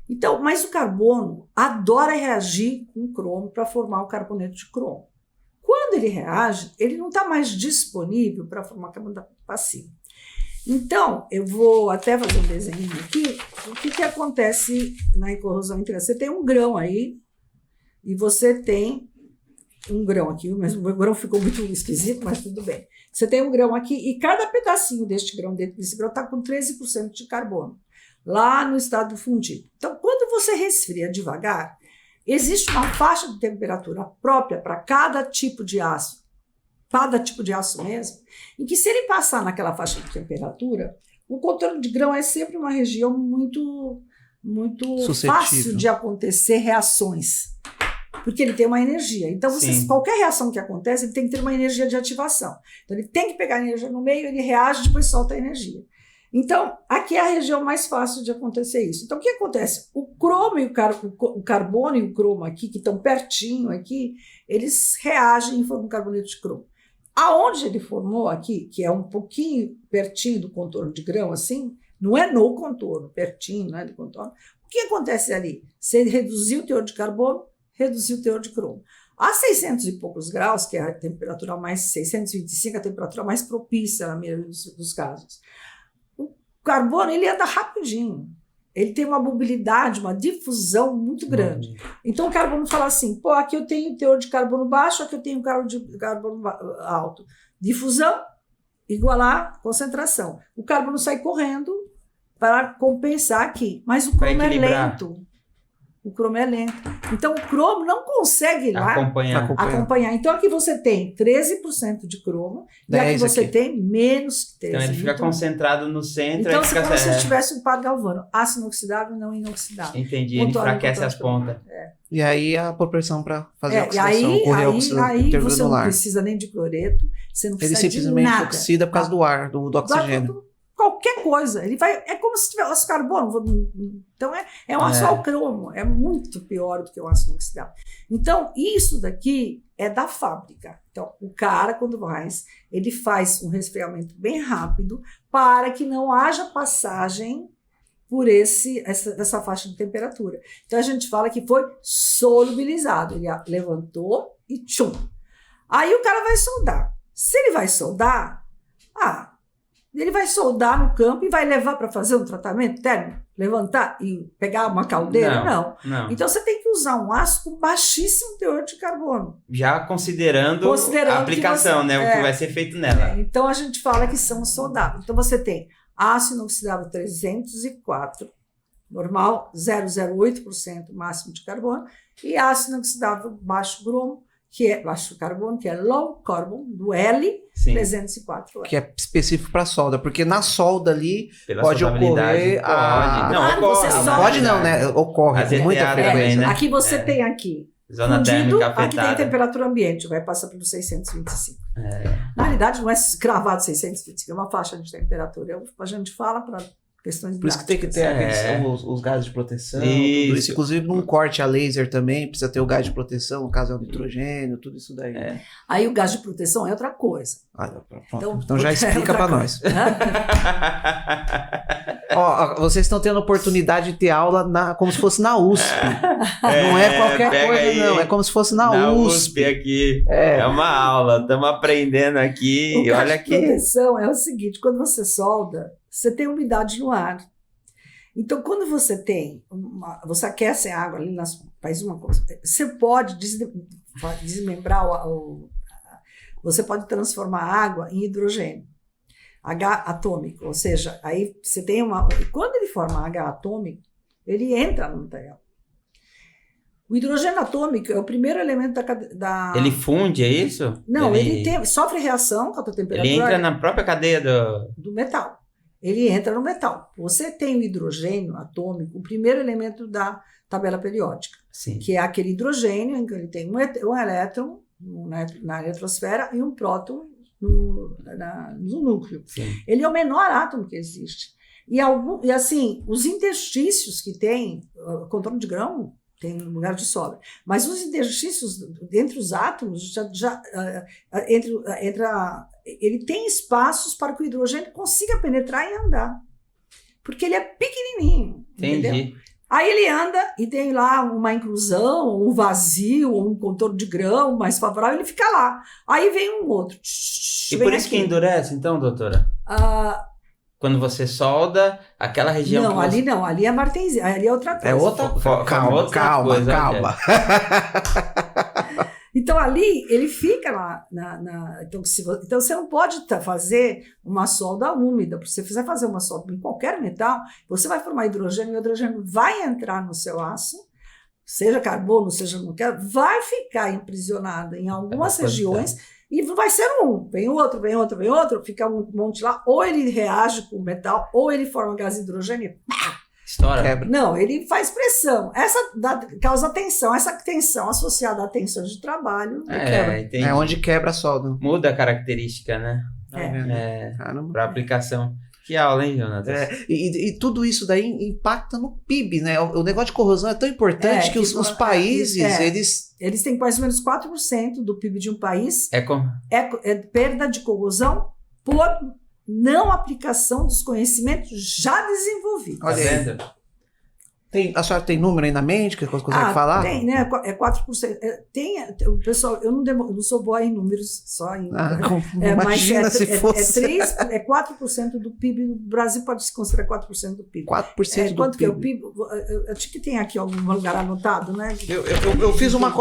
Então, mas o carbono adora reagir com o cromo para formar o carboneto de cromo. Quando ele reage, ele não está mais disponível para formar carbonato passivo. Então, eu vou até fazer um desenho aqui. O que acontece na incorrosão integral? Você tem um grão aí, e você tem um grão aqui, mas o grão ficou muito esquisito, mas tudo bem. Você tem um grão aqui, e cada pedacinho deste grão, dentro desse grão, está com 13% de carbono, lá no estado fundido. Então, quando você resfria devagar, existe uma faixa de temperatura própria para cada tipo de aço mesmo, em que se ele passar naquela faixa de temperatura, o contorno de grão é sempre uma região muito fácil de acontecer reações, porque ele tem uma energia. Então, qualquer reação que acontece, ele tem que ter uma energia de ativação. Então, ele tem que pegar a energia no meio, ele reage, depois solta a energia. Então, aqui é a região mais fácil de acontecer isso. Então, o que acontece? O cromo e o carbono e o cromo aqui, que estão pertinho aqui, eles reagem e formam carboneto de cromo. Aonde ele formou aqui, que é um pouquinho pertinho do contorno de grão, assim, não é no contorno, pertinho, né, do contorno. O que acontece ali? Você reduziu o teor de carbono, reduziu o teor de cromo. A 600 e poucos graus, que é a temperatura mais, 625, a temperatura mais propícia na maioria dos casos. O carbono, ele anda rapidinho. Ele tem uma mobilidade, uma difusão muito grande. Então, o carbono fala assim, aqui eu tenho teor de carbono baixo, aqui eu tenho de carbono alto. Difusão, igualar concentração. O carbono sai correndo para compensar aqui, mas o cromo é lento. O cromo é lento. Então, o cromo não consegue ir lá acompanhar. Então, aqui você tem 13% de cromo e aqui você tem menos que 13%. Então, ele fica concentrado no centro. Então, se você tivesse um par galvano, aço inoxidável, não inoxidável. Entendi, ele enfraquece as pontas. E aí, a proporção para fazer a oxidação, aí você não precisa nem de cloreto, você não precisa de nada. Ele simplesmente oxida por causa do ar, do oxigênio. Qualquer coisa, ele vai, é como se tivesse carbono, então é um aço ao cromo, é muito pior do que o aço inoxidável. Então, isso daqui é da fábrica. Então, o cara, quando ele faz um resfriamento bem rápido para que não haja passagem por essa faixa de temperatura. Então, a gente fala que foi solubilizado, ele levantou e tchum. Aí o cara vai soldar. Se ele vai soldar, ele vai soldar no campo e vai levar para fazer um tratamento térmico? Levantar e pegar uma caldeira? Não. Então, você tem que usar um aço com baixíssimo teor de carbono. Já considerando a aplicação, o que vai ser feito nela. Então, a gente fala que são soldáveis. Então, você tem aço inoxidável 304, normal, 0,08% máximo de carbono, e aço inoxidável baixo cromo, que é baixo carbono, que é low carbon, do L, 304. Que é específico para solda, porque na solda ali pode ocorrer ocorre com muita frequência. Né? Aqui você tem aqui zona térmica afetada. Aqui tem temperatura ambiente, vai passar pelo 625. Na realidade, não é cravado 625, é uma faixa de temperatura. A gente fala para questões por isso que tem que ter os gases de proteção, tudo isso. Inclusive num corte a laser também, precisa ter o gás de proteção, no caso é o nitrogênio, tudo isso daí. Aí o gás de proteção é outra coisa. Então já explica para nós. Vocês estão tendo a oportunidade de ter aula como se fosse na USP. Não é qualquer coisa, aí, não. É como se fosse na USP aqui. É uma aula, estamos aprendendo aqui. O gás de proteção é o seguinte, quando você solda, você tem umidade no ar. Então, quando você você aquece a água ali, faz uma coisa, você pode desmembrar você pode transformar água em hidrogênio. H atômico, ou seja, aí você tem quando ele forma H atômico, ele entra no material. O hidrogênio atômico é o primeiro elemento da... Ele funde, é isso? Não, ele sofre reação com a temperatura. Ele entra na própria cadeia do metal. Ele entra no metal. Você tem o hidrogênio atômico, o primeiro elemento da tabela periódica, Sim. que é aquele hidrogênio em que ele tem um elétron na eletrosfera e um próton no núcleo. Sim. Ele é o menor átomo que existe. E assim, os interstícios que tem, contorno de grão, tem lugar de sobra. Mas os interstícios entre os átomos, ele tem espaços para que o hidrogênio consiga penetrar e andar. Porque ele é pequenininho. Entendi. Entendeu? Aí ele anda e tem lá uma inclusão, um vazio, um contorno de grão mais favorável, ele fica lá. Aí vem um outro. E por isso que endurece, então, doutora? Quando você solda aquela região... Não, ali não, ali é martensina, ali é outra coisa. É outra coisa. Calma. Então ali ele fica lá, então você não pode fazer uma solda úmida, porque se você fazer uma solda em qualquer metal, você vai formar hidrogênio, e o hidrogênio vai entrar no seu aço, seja carbono, seja nuclear, vai ficar aprisionado em algumas regiões, e vai ser vem outro, fica um monte lá, ou ele reage com o metal, ou ele forma gás hidrogênio e pá! Estoura. Quebra. Não, ele faz pressão. Essa causa tensão. Essa tensão associada à tensão de trabalho quebra. Entendi. É onde quebra a solda. Muda a característica, né? Para aplicação. Que aula, hein, Jonatas? E tudo isso daí impacta no PIB, né? O negócio de corrosão é tão importante que os países, eles têm mais ou menos 4% do PIB de um país. É perda de corrosão por não aplicação dos conhecimentos já desenvolvidos. Tá vendo? A senhora tem número aí na mente que você consegue falar? Tem, né? É 4%. O pessoal, eu não sou boa em números, só em... imagina se fosse. É 4% do PIB. No Brasil pode se considerar 4% do PIB. 4% do quanto PIB. Que é o PIB? Eu acho que tem aqui algum lugar anotado, né? Eu fiz uma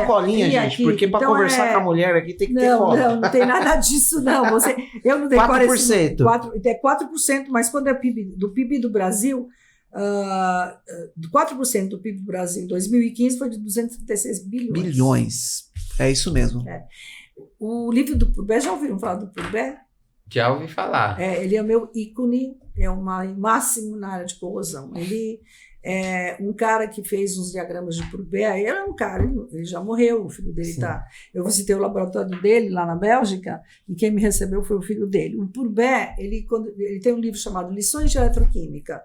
colinha, gente, aqui, porque para conversar com a mulher aqui tem que ter cola. Não tem nada disso, não. Eu não decoro 4%. 4%, mas quando é do PIB do Brasil... 4% do PIB do Brasil em 2015 foi de 236 bilhões. Bilhões. É isso mesmo. O livro do Purber, já ouviram falar do Purber? Já ouvi falar. Ele é o meu ícone, é o máximo na área de corrosão. Ele é um cara que fez uns diagramas de Purber. Ele é um cara, ele já morreu, o filho dele está... Eu visitei o laboratório dele lá na Bélgica e quem me recebeu foi o filho dele. O Purber, ele tem um livro chamado Lições de Eletroquímica.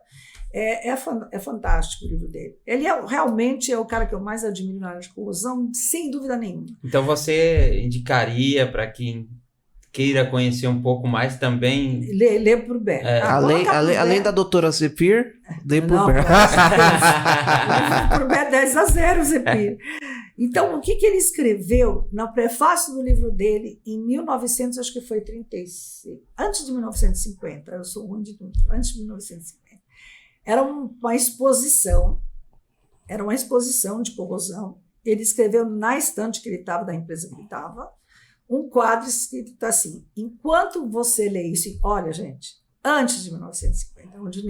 É fantástico o livro dele. Ele realmente é o cara que eu mais admiro na área de corrosão, sem dúvida nenhuma. Então você indicaria para quem queira conhecer um pouco mais também... Lê Purber. Além da doutora Zefir, lê Purber. Purber 10-0, Zefir. Então, o que ele escreveu no prefácio do livro dele em 1900, acho que foi 36, antes de 1950, eu sou ruim de tudo, antes de 1950. Era uma exposição de corrosão. Ele escreveu na estante que ele estava, da empresa que ele estava, um quadro escrito assim: enquanto você lê isso, olha, gente, antes de 1950, onde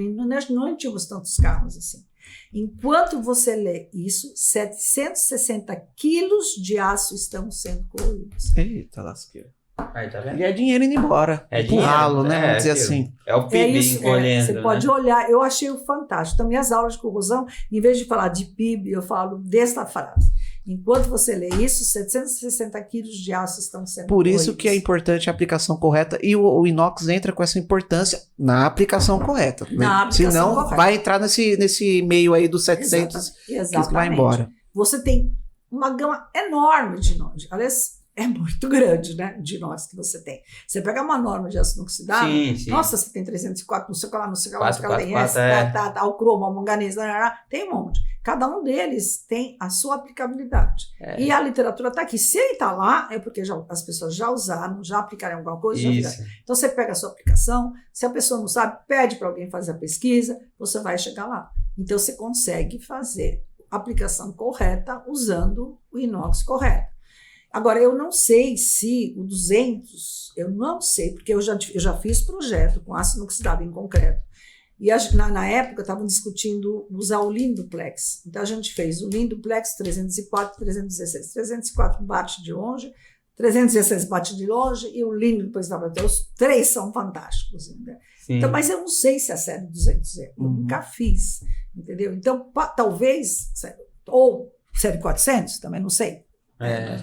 não tínhamos tantos carros assim, enquanto você lê isso, 760 quilos de aço estão sendo corroídos. Eita, lasqueira. Aí, tá vendo? E é dinheiro indo embora. É dinheiro. Ralo, né? Vamos dizer assim. É o PIB encolhendo. Você pode olhar. Eu achei fantástico. Então, minhas aulas de corrosão, em vez de falar de PIB, eu falo desta frase. Enquanto você lê isso, 760 quilos de aço estão sendo Por isso corroídos. que é importante a aplicação correta. E o inox entra com essa importância na aplicação correta. Senão, vai entrar nesse meio aí dos 700 Exatamente. que vai embora. Você tem uma gama enorme de inox. Aliás, é muito grande, né, de inox que você tem. Você pega uma norma de aço inoxidável, nossa, você tem 304, não sei o que lá, não sei o que lá, não sei o que lá, tem essa, o cromo, o manganês, tem um monte. Cada um deles tem a sua aplicabilidade. E a literatura está aqui. Se ele está lá, é porque as pessoas já usaram, já aplicaram alguma coisa, já fizeram. Então você pega a sua aplicação, se a pessoa não sabe, pede para alguém fazer a pesquisa, você vai chegar lá. Então você consegue fazer a aplicação correta usando o inox correto. Agora, eu não sei se o 200, eu não sei, porque eu já fiz projeto com aço inoxidável em concreto. E na época estavam discutindo usar o Linduplex. Então a gente fez o Linduplex 304, 316. 304 bate de longe, 316 bate de longe e o Lindo depois dava até. Os três são fantásticos. Né? Então, mas eu não sei se a série 200 é. Eu nunca fiz, entendeu? Então, talvez, ou série 400, também não sei.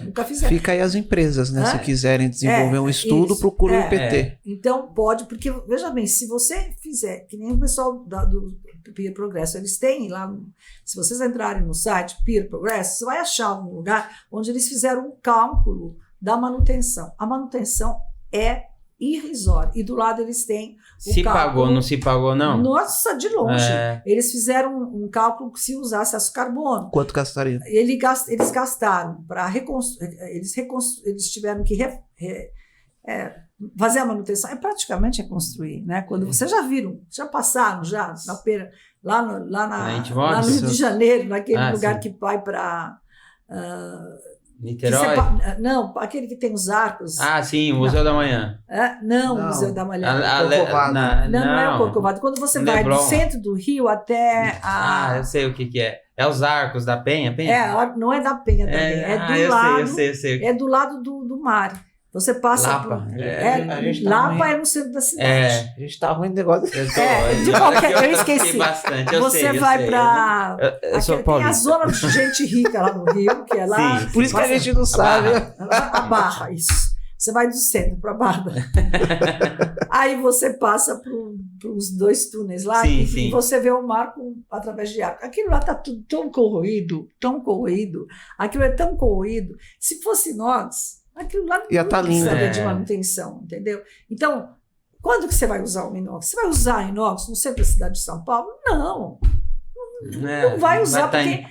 Nunca fizeram. Fica aí as empresas, né? Se quiserem desenvolver um estudo, procure o IPT. Então, pode, porque, veja bem, se você fizer, que nem o pessoal do Peer Progresso, eles têm lá, se vocês entrarem no site Peer Progresso, você vai achar um lugar onde eles fizeram um cálculo da manutenção. A manutenção é irrisória. E do lado eles têm se cálculo, pagou, não se pagou, não? Nossa, de longe. Eles fizeram um cálculo que se usasse aço carbono. Quanto gastaria? Eles gastaram para reconstruir. Eles tiveram que fazer a manutenção. É praticamente reconstruir, né? Quando vocês já viram, já passaram já na pera, lá no Rio de Janeiro, naquele lugar que vai para Niterói? Não, aquele que tem os arcos. Ah, sim, o Museu da Manhã. Não, o Museu da Manhã. Não é o Corcovado. Quando você vai do centro do Rio até a... eu sei o que é. É os arcos da Penha? Não é da Penha também. É do lado. Eu sei. É do lado do mar. Você passa Lapa. Lapa é no centro da cidade. A gente tá ruim de negócio. Eu esqueci. Bastante, você vai para tem a zona de gente rica lá no Rio, que é lá. Sim, por isso que a gente não sabe. A Barra, isso. Você vai do centro para a Barra. Aí você passa para os 2 túneis lá e você vê o mar através de água. Aquilo lá está tudo tão corroído. Aquilo é tão corroído. Se fosse nós, aquilo lá não precisa de manutenção, entendeu? Então, quando que você vai usar o inox? Você vai usar inox no centro da cidade de São Paulo? Não. Não vai usar porque...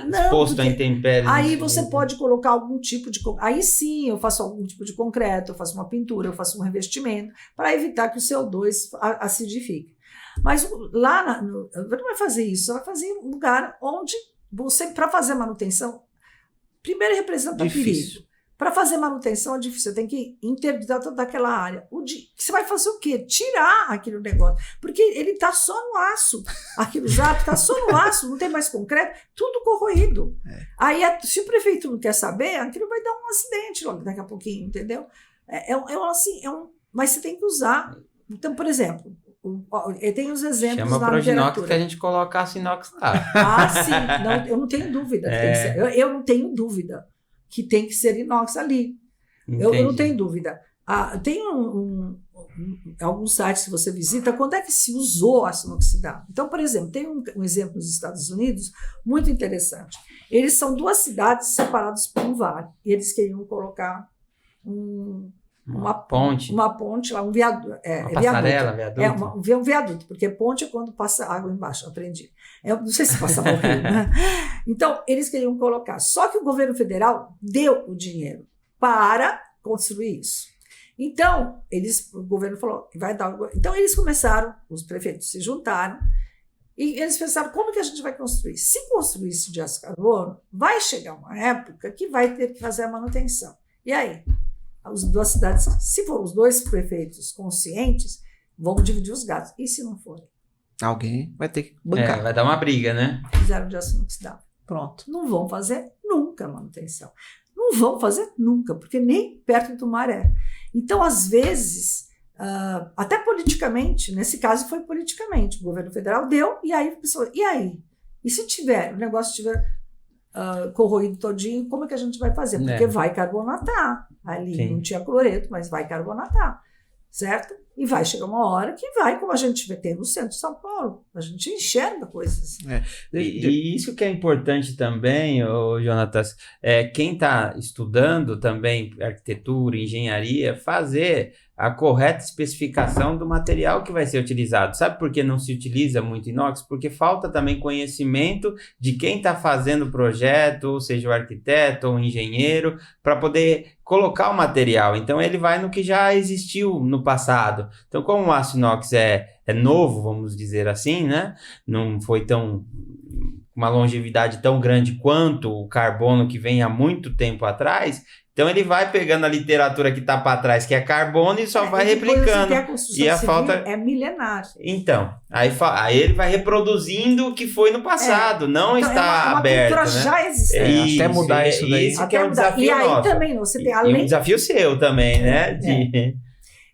exposto a intempéries. Aí você pode colocar algum tipo de... Aí sim, eu faço algum tipo de concreto, eu faço uma pintura, eu faço um revestimento para evitar que o CO2 acidifique. Mas lá, você não vai fazer isso, você vai fazer em um lugar onde você, para fazer manutenção, primeiro representa perigo. Para fazer manutenção é difícil, você tem que interditar toda aquela área. Você vai fazer o quê? Tirar aquele negócio, porque ele está só no aço. Aquele jato está só no aço, não tem mais concreto, tudo corroído. Aí, se o prefeito não quer saber, aquilo vai dar um acidente logo daqui a pouquinho, entendeu? Mas você tem que usar. Então, por exemplo, tem os exemplos na literatura. Chama Proginox que a gente coloca aço inox lá. Sim. Não, eu não tenho dúvida. Eu não tenho dúvida que tem que ser inox ali. Eu não tenho dúvida. Tem alguns sites que você visita, quando é que se usou aço inoxidável? Então, por exemplo, tem um exemplo nos Estados Unidos muito interessante. Eles são 2 cidades separadas por um vale. E eles queriam colocar uma ponte lá, um viaduto. Uma passarela, viaduto. Um viaduto, porque ponte é quando passa água embaixo, eu aprendi. Não sei se passa por rio, né? Então, eles queriam colocar. Só que o governo federal deu o dinheiro para construir isso. Então, o governo falou que vai dar. Então, eles começaram, os prefeitos se juntaram, e eles pensaram, como que a gente vai construir? Se construir isso de aço carbono, vai chegar uma época que vai ter que fazer a manutenção. E aí? As 2 cidades, se for os 2 prefeitos conscientes, vão dividir os gastos. E se não forem? Alguém vai ter que bancar. Vai dar uma briga, né? Fizeram de aço inoxidável. Pronto. Não vão fazer nunca manutenção. Não vão fazer nunca, porque nem perto do mar é. Então, às vezes, até politicamente, nesse caso foi politicamente, o governo federal deu, e aí a pessoa, e aí? E se o negócio estiver corroído todinho, como é que a gente vai fazer? Porque vai carbonatar. Ali não tinha cloreto, mas vai carbonatar, certo? E vai chegar uma hora que vai, como a gente tem no centro de São Paulo, a gente enxerga coisas. E isso que é importante também, Jonatas, quem está estudando também arquitetura, engenharia, fazer a correta especificação do material que vai ser utilizado. Sabe por que não se utiliza muito inox? Porque falta também conhecimento de quem está fazendo o projeto, ou seja, o arquiteto ou o engenheiro, para poder colocar o material. Então, ele vai no que já existiu no passado. Então, como o aço inox é novo, vamos dizer assim, né? Não foi uma longevidade tão grande quanto o carbono que vem há muito tempo atrás. Então ele vai pegando a literatura que está para trás, que é carbono, e só vai replicando. E a falta é milenar. Então, aí ele vai reproduzindo o que foi no passado, não então está aberto. A cultura já existe. Até mudar isso daí. Isso que é um desafio e aí nosso. Também você tem, além... E um desafio seu também, né?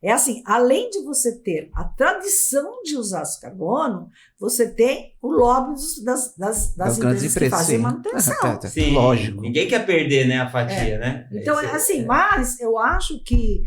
É assim, além de você ter a tradição de usar esse carbono, você tem o lobby das empresas que fazem manutenção. Sim, lógico. Ninguém quer perder, né, a fatia, né? Então, mas eu acho que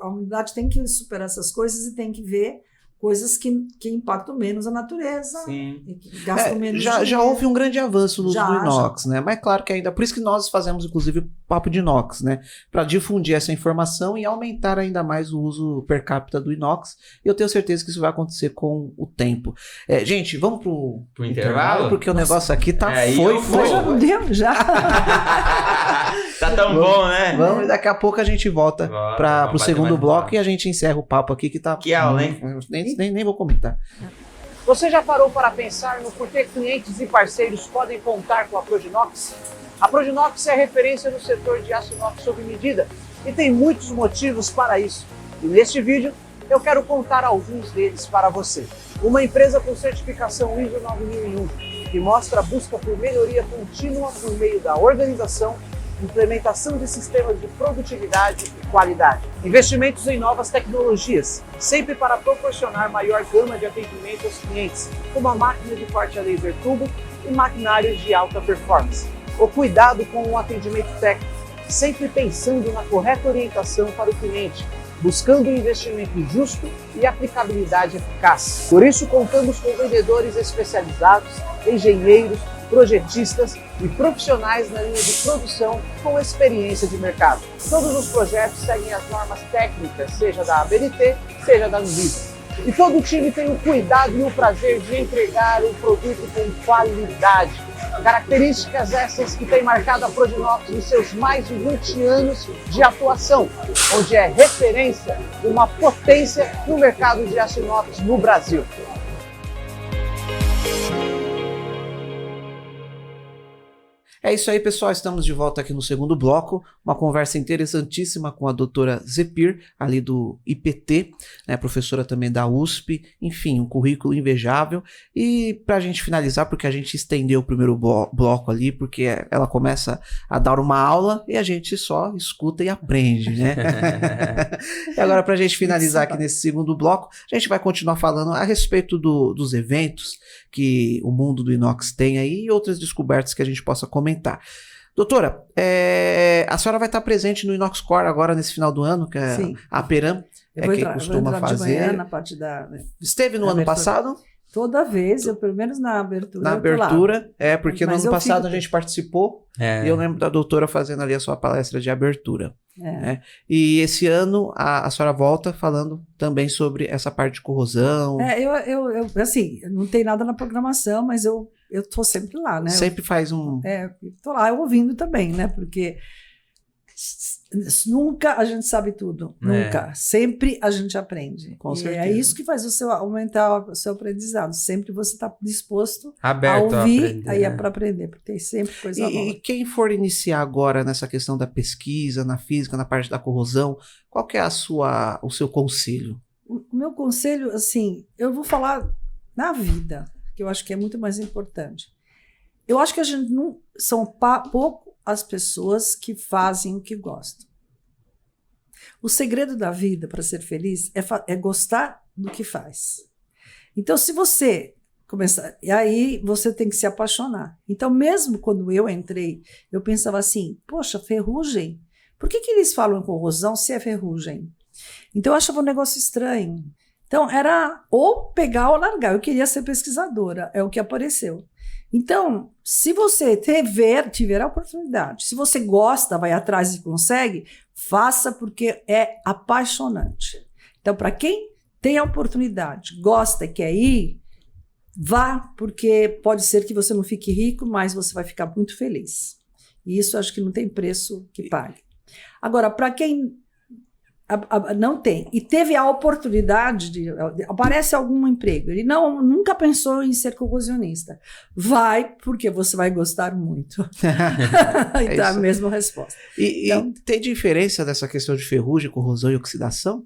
a humanidade tem que superar essas coisas e tem que ver coisas que impactam menos a natureza. Sim. E que gastam menos já houve um grande avanço no uso do inox, né? Mas claro que ainda, por isso que nós fazemos inclusive o Papo de Inox, né? Para difundir essa informação e aumentar ainda mais o uso per capita do inox. E eu tenho certeza que isso vai acontecer com o tempo. Gente, vamos pro intervalo, porque o negócio aqui tá foi. Já não deu, já. Tá tão bom, né? Vamos, daqui a pouco a gente volta para o segundo bloco e a gente encerra o papo aqui que tá... Que aula, hein? Nem vou comentar. Você já parou para pensar no porquê clientes e parceiros podem contar com a Proginox? A Proginox é referência no setor de aço inox sob medida e tem muitos motivos para isso. E neste vídeo eu quero contar alguns deles para você. Uma empresa com certificação ISO 9001 que mostra a busca por melhoria contínua por meio da organização, implementação de sistemas de produtividade e qualidade. Investimentos em novas tecnologias, sempre para proporcionar maior gama de atendimento aos clientes, como a máquina de corte a laser turbo e maquinários de alta performance. O cuidado com o atendimento técnico, sempre pensando na correta orientação para o cliente, buscando um investimento justo e aplicabilidade eficaz. Por isso, contamos com vendedores especializados, engenheiros, projetistas e profissionais na linha de produção com experiência de mercado. Todos os projetos seguem as normas técnicas, seja da ABNT, seja da Anvisa. E todo o time tem o cuidado e o prazer de entregar um produto com qualidade. Características essas que têm marcado a Proginox nos seus mais de 20 anos de atuação, onde é referência e uma potência no mercado de aço inox no Brasil. É isso aí, pessoal. Estamos de volta aqui no segundo bloco. Uma conversa interessantíssima com a doutora Zefir, ali do IPT, né, professora também da USP. Enfim, um currículo invejável. E para a gente finalizar, porque a gente estendeu o primeiro bloco ali, porque ela começa a dar uma aula e a gente só escuta e aprende, né? E agora, para a gente finalizar aqui nesse segundo bloco, a gente vai continuar falando a respeito dos eventos que o mundo do inox tem aí e outras descobertas que a gente possa comentar. Doutora, a senhora vai estar presente no Inox Core agora nesse final do ano, que é a Peram quem costuma fazer. De manhã, na parte da... Esteve no ano passado? Toda vez, pelo menos na abertura. Na abertura, porque no ano passado a gente participou e eu lembro da doutora fazendo ali a sua palestra de abertura. Né? E esse ano a senhora volta falando também sobre essa parte de corrosão. Eu assim, não tem nada na programação, mas eu tô sempre lá, né? Sempre faz um... tô lá ouvindo também, né? Porque nunca a gente sabe tudo, nunca. Sempre a gente aprende. Com certeza. É isso que faz aumentar o seu aprendizado. Sempre você está disposto aberto a ouvir para aprender, porque tem sempre coisa nova. E quem for iniciar agora nessa questão da pesquisa, na física, na parte da corrosão, qual que é o seu conselho? O meu conselho, assim, eu vou falar na vida, que eu acho que é muito mais importante. Eu acho que a gente não... São pouco as pessoas que fazem o que gostam. O segredo da vida para ser feliz é gostar do que faz. Então, se você começar... E aí, você tem que se apaixonar. Então, mesmo quando eu entrei, eu pensava assim, poxa, ferrugem? Por que eles falam corrosão se é ferrugem? Então, eu achava um negócio estranho. Então, era ou pegar ou largar. Eu queria ser pesquisadora, é o que apareceu. Então, se você tiver a oportunidade, se você gosta, vai atrás e consegue, faça porque é apaixonante. Então, para quem tem a oportunidade, gosta e quer ir, vá, porque pode ser que você não fique rico, mas você vai ficar muito feliz. E isso acho que não tem preço que pague. Agora, para quem Não tem. E teve a oportunidade aparece algum emprego. Ele nunca pensou em ser corrosionista. Vai, porque você vai gostar muito. Então, a mesma resposta. E tem diferença dessa questão de ferrugem, corrosão e oxidação?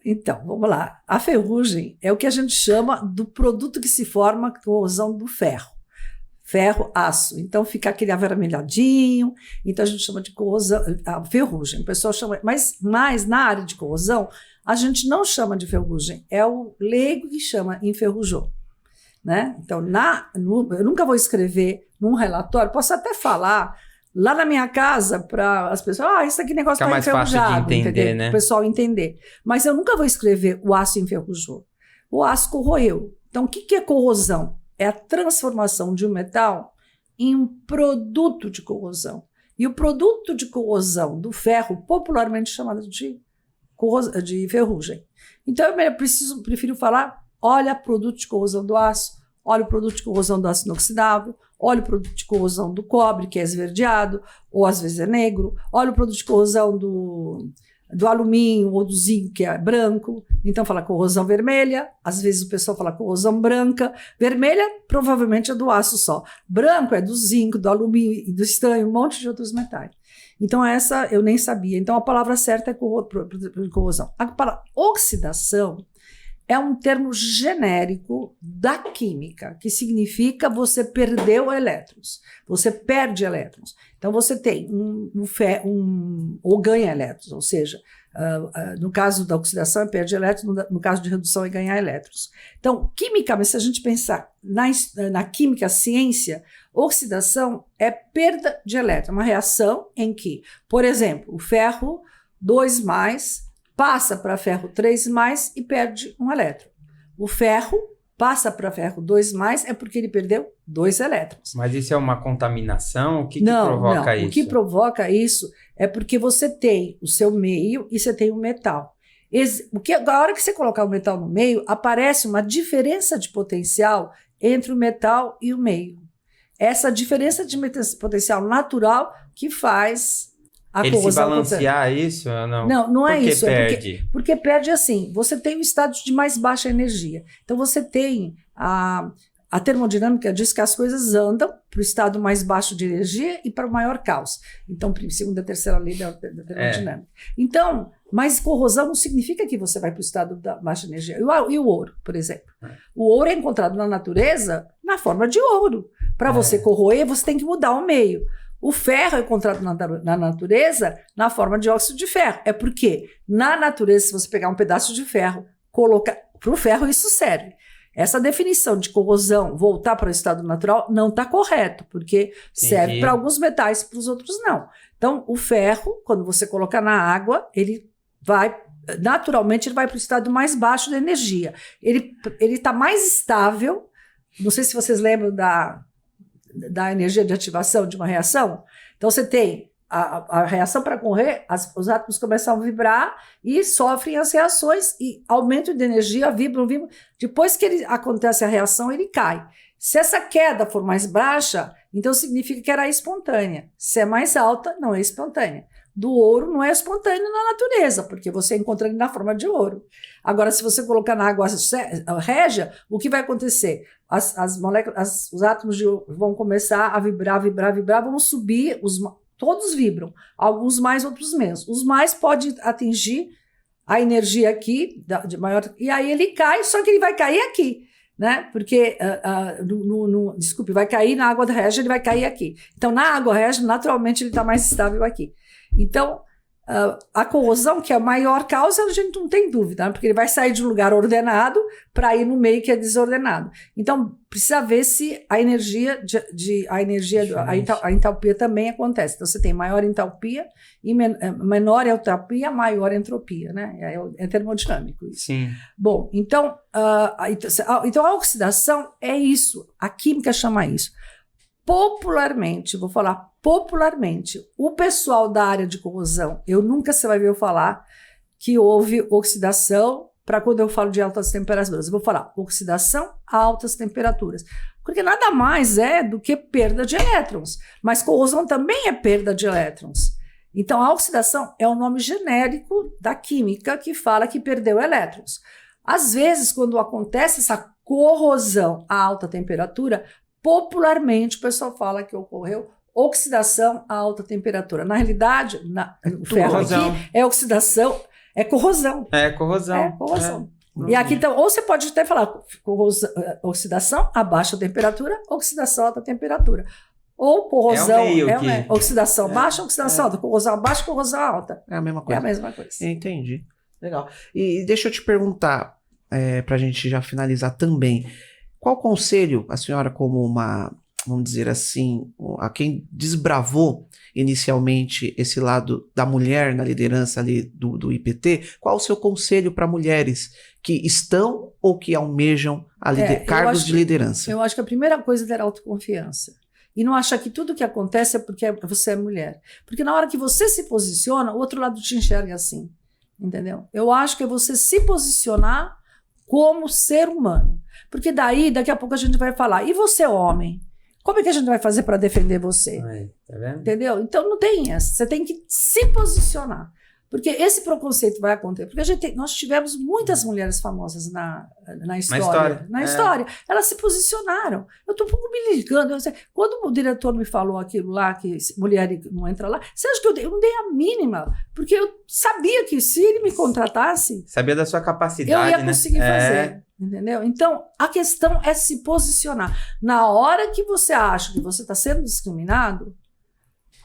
Então, vamos lá. A ferrugem é o que a gente chama do produto que se forma com a corrosão do ferro. Ferro, aço. Então fica aquele avermelhadinho, então a gente chama de corrosão, a ferrugem. O pessoal chama, mas na área de corrosão, a gente não chama de ferrugem, é o leigo que chama enferrujou. Né? Então, eu nunca vou escrever num relatório, posso até falar lá na minha casa para as pessoas, isso aqui negócio está enferrujado. Fica mais fácil de entender, né? O pessoal entender. Mas eu nunca vou escrever o aço enferrujou. O aço corroeu. Então, o que é corrosão? É a transformação de um metal em um produto de corrosão. E o produto de corrosão do ferro, popularmente chamado de ferrugem. Então, eu prefiro falar, olha o produto de corrosão do aço, olha o produto de corrosão do aço inoxidável, olha o produto de corrosão do cobre, que é esverdeado, ou às vezes é negro, olha o produto de corrosão do alumínio ou do zinco, que é branco. Então fala corrosão vermelha, às vezes o pessoal fala corrosão branca. Vermelha provavelmente é do aço só. Branco é do zinco, do alumínio e do estanho, um monte de outros metais. Então essa eu nem sabia. Então a palavra certa é corrosão. A palavra oxidação é um termo genérico da química, que significa você perdeu elétrons. Você perde elétrons. Então, você tem ou ganha elétrons, ou seja, no caso da oxidação, perde elétrons, no caso de redução, é ganhar elétrons. Então, quimicamente, se a gente pensar na química, ciência, oxidação é perda de elétrons, uma reação em que, por exemplo, o ferro 2+, passa para ferro 3+, e perde um elétron. O ferro passa para ferro 2+, é porque ele perdeu 2 elétrons. Mas isso é uma contaminação? O que provoca isso? O que provoca isso é porque você tem o seu meio e você tem o metal. A hora que você colocar o metal no meio, aparece uma diferença de potencial entre o metal e o meio. Essa diferença de potencial natural que faz ele se balancear isso ou não? Não é isso. Perde? Porque perde assim, você tem um estado de mais baixa energia. Então você tem a termodinâmica diz que as coisas andam para o estado mais baixo de energia e para o maior caos. Então, segundo a terceira lei da termodinâmica. Então, mas corrosão não significa que você vai para o estado da baixa energia. E o ouro, por exemplo. O ouro é encontrado na natureza na forma de ouro. Para você corroer, você tem que mudar o meio. O ferro é encontrado na natureza na forma de óxido de ferro. É porque, na natureza, se você pegar um pedaço de ferro, colocar para o ferro, isso serve. Essa definição de corrosão, voltar para o estado natural, não está correto, porque serve para alguns metais, para os outros não. Então, o ferro, quando você colocar na água, ele vai, naturalmente, ele vai para o estado mais baixo da energia. Ele está mais estável. Não sei se vocês lembram da energia de ativação de uma reação. Então, você tem a reação para correr, os átomos começam a vibrar e sofrem as reações e aumentam de energia, vibram. Depois que acontece a reação, ele cai. Se essa queda for mais baixa, então significa que era espontânea. Se é mais alta, não é espontânea. Do ouro não é espontâneo na natureza, porque você encontra ele na forma de ouro. Agora, se você colocar na água régia, o que vai acontecer? As moléculas, os átomos de ouro vão começar a vibrar, vão subir, todos vibram, alguns mais, outros menos. Os mais podem atingir a energia aqui, de maior, e aí ele cai, só que ele vai cair aqui. Né? Porque, desculpe, vai cair na água régia, ele vai cair aqui. Então, na água régia, naturalmente, ele está mais estável aqui. Então, a corrosão, que é a maior causa, a gente não tem dúvida, né? Porque ele vai sair de um lugar ordenado para ir no meio que é desordenado. Então, precisa ver se a energia, a entalpia também acontece. Então, você tem maior entalpia e menor entalpia, maior entropia, né? É termodinâmico isso. Sim. Bom, então a oxidação é isso. A química chama isso. Popularmente, vou falar popularmente, o pessoal da área de corrosão, você vai ver eu falar que houve oxidação para quando eu falo de altas temperaturas. Eu vou falar oxidação a altas temperaturas, porque nada mais é do que perda de elétrons, mas corrosão também é perda de elétrons. Então, a oxidação é o nome genérico da química que fala que perdeu elétrons. Às vezes, quando acontece essa corrosão a alta temperatura, popularmente o pessoal fala que ocorreu oxidação a alta temperatura. Na realidade, o ferro corrosão. aqui é oxidação, é corrosão. É corrosão. É corrosão. E aqui, então, ou você pode até falar oxidação a baixa temperatura, oxidação a alta temperatura. Ou corrosão, oxidação baixa, oxidação alta, corrosão baixa, corrosão alta. É a mesma coisa. É a mesma coisa. Entendi. Legal. E deixa eu te perguntar, para a gente já finalizar também, qual conselho a senhora, como uma, vamos dizer assim, a quem desbravou inicialmente esse lado da mulher na liderança ali do IPT, qual o seu conselho para mulheres que estão ou que almejam cargos de liderança? Eu acho que a primeira coisa é ter autoconfiança. E não achar que tudo que acontece é porque você é mulher. Porque na hora que você se posiciona, o outro lado te enxerga assim. Entendeu? Eu acho que é você se posicionar como ser humano. Porque daqui a pouco a gente vai falar, e você, homem? Como é que a gente vai fazer para defender você? Tá vendo? Entendeu? Então não tem essa. Você tem que se posicionar. Porque esse preconceito vai acontecer. Porque nós tivemos muitas mulheres famosas na história. Na história. Elas se posicionaram. Eu estou um pouco me ligando. Quando o diretor me falou aquilo lá, que mulher não entra lá, você acha que eu não dei a mínima? Porque eu sabia que se ele me contratasse... Sabia da sua capacidade, eu ia conseguir fazer. Entendeu? Então, a questão é se posicionar. Na hora que você acha que você está sendo discriminado,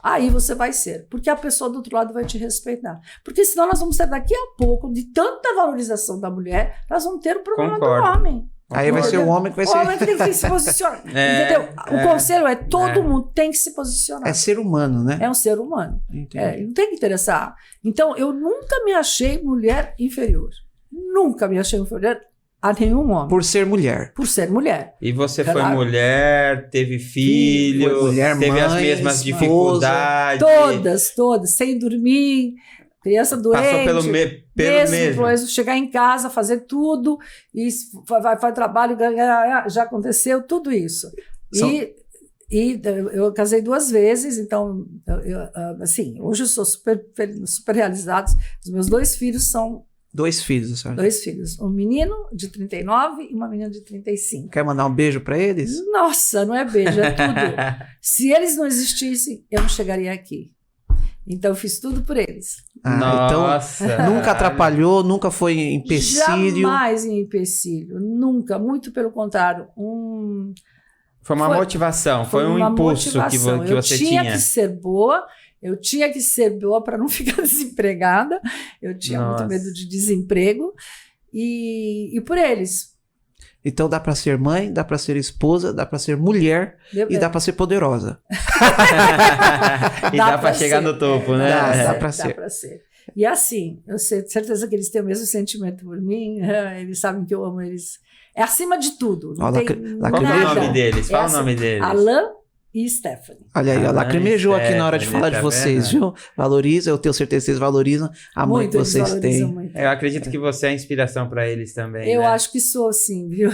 aí você vai ser. Porque a pessoa do outro lado vai te respeitar. Porque senão nós vamos ter daqui a pouco, de tanta valorização da mulher, nós vamos ter o problema do homem. Aí vai ser o homem que vai ser... O homem que tem que se posicionar. Entendeu? O conselho é todo mundo tem que se posicionar. É ser humano, né? É um ser humano. Não tem que interessar. Então, eu nunca me achei mulher inferior. Nunca me achei inferior a nenhum homem. Por ser mulher. Por ser mulher. E você foi mulher, teve filho, mulher, teve mãe, as mesmas dificuldades. Todas, sem dormir, criança doente. Passou pelo mesmo. Chegar em casa, fazer tudo, e vai trabalho, ganhar, já aconteceu tudo isso. E eu casei 2 vezes, então, assim, hoje eu sou super realizada. Os meus 2 filhos são... 2 filhos, a senhora? 2 filhos. Um menino de 39 e uma menina de 35. Quer mandar um beijo para eles? Nossa, não é beijo, é tudo. Se eles não existissem, eu não chegaria aqui. Então, eu fiz tudo por eles. Nossa! Então, nunca atrapalhou, nunca foi empecilho? Jamais em empecilho, nunca. Muito pelo contrário. Foi uma motivação, foi um impulso que você tinha. Eu tinha que ser boa. Eu tinha que ser boa para não ficar desempregada. Eu tinha muito medo de desemprego. E por eles. Então dá para ser mãe, dá para ser esposa, dá para ser mulher e dá para ser poderosa. E dá para chegar no topo, né? Dá para ser. E assim, eu sei, certeza que eles têm o mesmo sentimento por mim. Eles sabem que eu amo eles. É acima de tudo. Não tem Qual é o nome deles? Fala o nome deles. Alain e Stephanie. Olha aí, lacrimejou aqui na hora de falar de vocês, viu? Valoriza, eu tenho certeza que vocês valorizam a mãe que vocês têm. Muito. Eu acredito que você é inspiração para eles também. Eu acho que sou, sim, viu?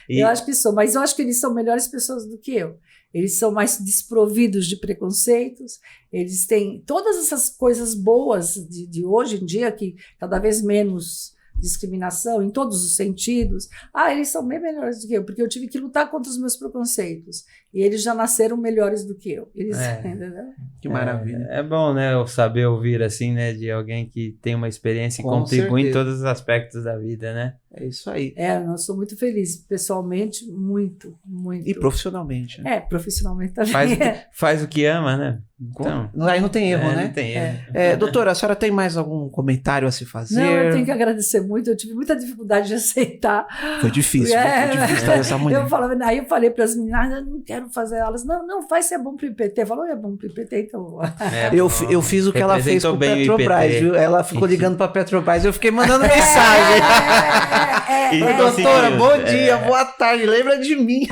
Eu acho que sou, mas eu acho que eles são melhores pessoas do que eu. Eles são mais desprovidos de preconceitos, eles têm todas essas coisas boas de hoje em dia, que cada vez menos discriminação em todos os sentidos. Eles são bem melhores do que eu, porque eu tive que lutar contra os meus preconceitos. E eles já nasceram melhores do que eu. Eles, entendeu? Que maravilha. É bom, né, eu saber ouvir assim, né, de alguém que tem uma experiência e contribui em todos os aspectos da vida, né? É isso aí. Eu sou muito feliz, pessoalmente, muito, muito. E profissionalmente. Né? Profissionalmente também. Faz o que ama, né? Então, aí não tem erro, né? Não tem erro. Doutora, a senhora tem mais algum comentário a se fazer? Não, eu tenho que agradecer muito. Eu tive muita dificuldade de aceitar. Foi difícil, foi difícil essa mulher. Aí eu falei para as meninas, eu não quero fazer elas. Não, faz se é bom para o IPT. Falou, é bom para o IPT, então... Eu fiz o que ela fez com o Petrobras, viu? Ela ficou ligando para a Petrobras e eu fiquei mandando mensagem. E doutora, bom dia, boa tarde, lembra de mim.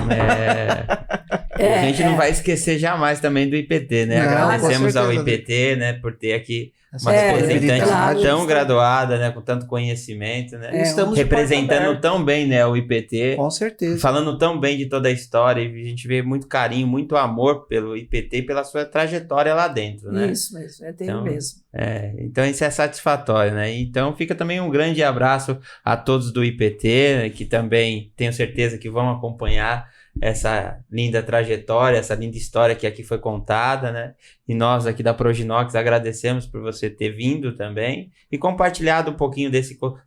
A gente não vai esquecer jamais também do IPT, né? Não, Agradecemos com ao certeza. IPT, né, por ter aqui uma Essa representante credibilidade. tão graduada, né, com tanto conhecimento, né? Estamos de representando porta tão bem, né, o IPT. Com certeza. Falando tão bem de toda a história, e a gente vê muito carinho, muito amor pelo IPT e pela sua trajetória lá dentro, né? Isso mesmo, tenho Então, mesmo. Então isso é satisfatório, né? Então fica também um grande abraço a todos do IPT, né, que também tenho certeza que vão acompanhar essa linda trajetória, essa linda história que aqui foi contada, né? E nós aqui da Proginox agradecemos por você ter vindo também e compartilhado um pouquinho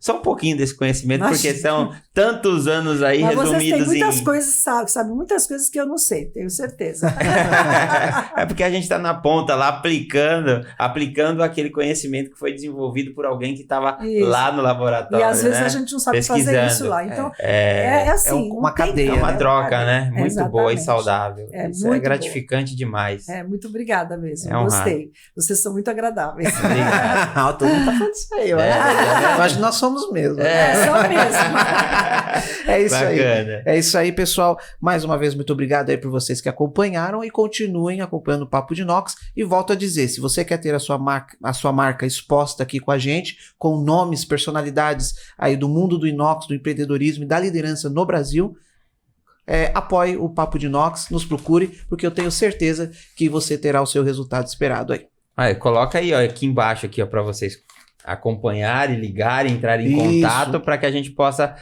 só um pouquinho desse conhecimento, porque são tantos anos aí Mas resumidos vocês têm muitas em... coisas, sabe muitas coisas que eu não sei, tenho certeza. É porque a gente está na ponta lá aplicando aquele conhecimento que foi desenvolvido por alguém que estava lá no laboratório. E às vezes né? a gente não sabe fazer isso lá. Então, é assim. uma cadeia. É uma troca, né? Muito Exatamente. boa e saudável. Isso é muito gratificante demais. Muito obrigada mesmo. É um Gostei. Vocês são muito agradáveis. Obrigado. Todo mundo tá falando isso aí. Eu acho que nós somos mesmo. Só mesmo. É isso Bacana. aí. É isso aí, pessoal. Mais uma vez, muito obrigado aí por vocês que acompanharam e continuem acompanhando o Papo de Inox. E volto a dizer, se você quer ter a sua marca exposta aqui com a gente, com nomes, personalidades aí do mundo do inox, do empreendedorismo e da liderança no Brasil, apoie o Papo de Inox, nos procure, porque eu tenho certeza que você terá o seu resultado esperado aí. Coloca aí, ó, aqui embaixo, aqui, ó, para vocês acompanharem, ligarem, entrarem em contato para que a gente possa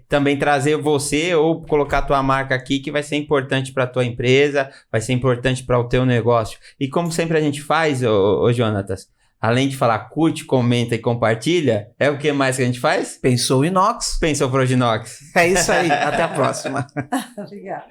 também trazer você ou colocar a tua marca aqui, que vai ser importante para a tua empresa, vai ser importante para o teu negócio. E como sempre a gente faz, ô Jonatas, além de falar curte, comenta e compartilha, o que mais que a gente faz? Pensou Inox? Pensou Proginox. É isso aí. Até a próxima. Obrigada.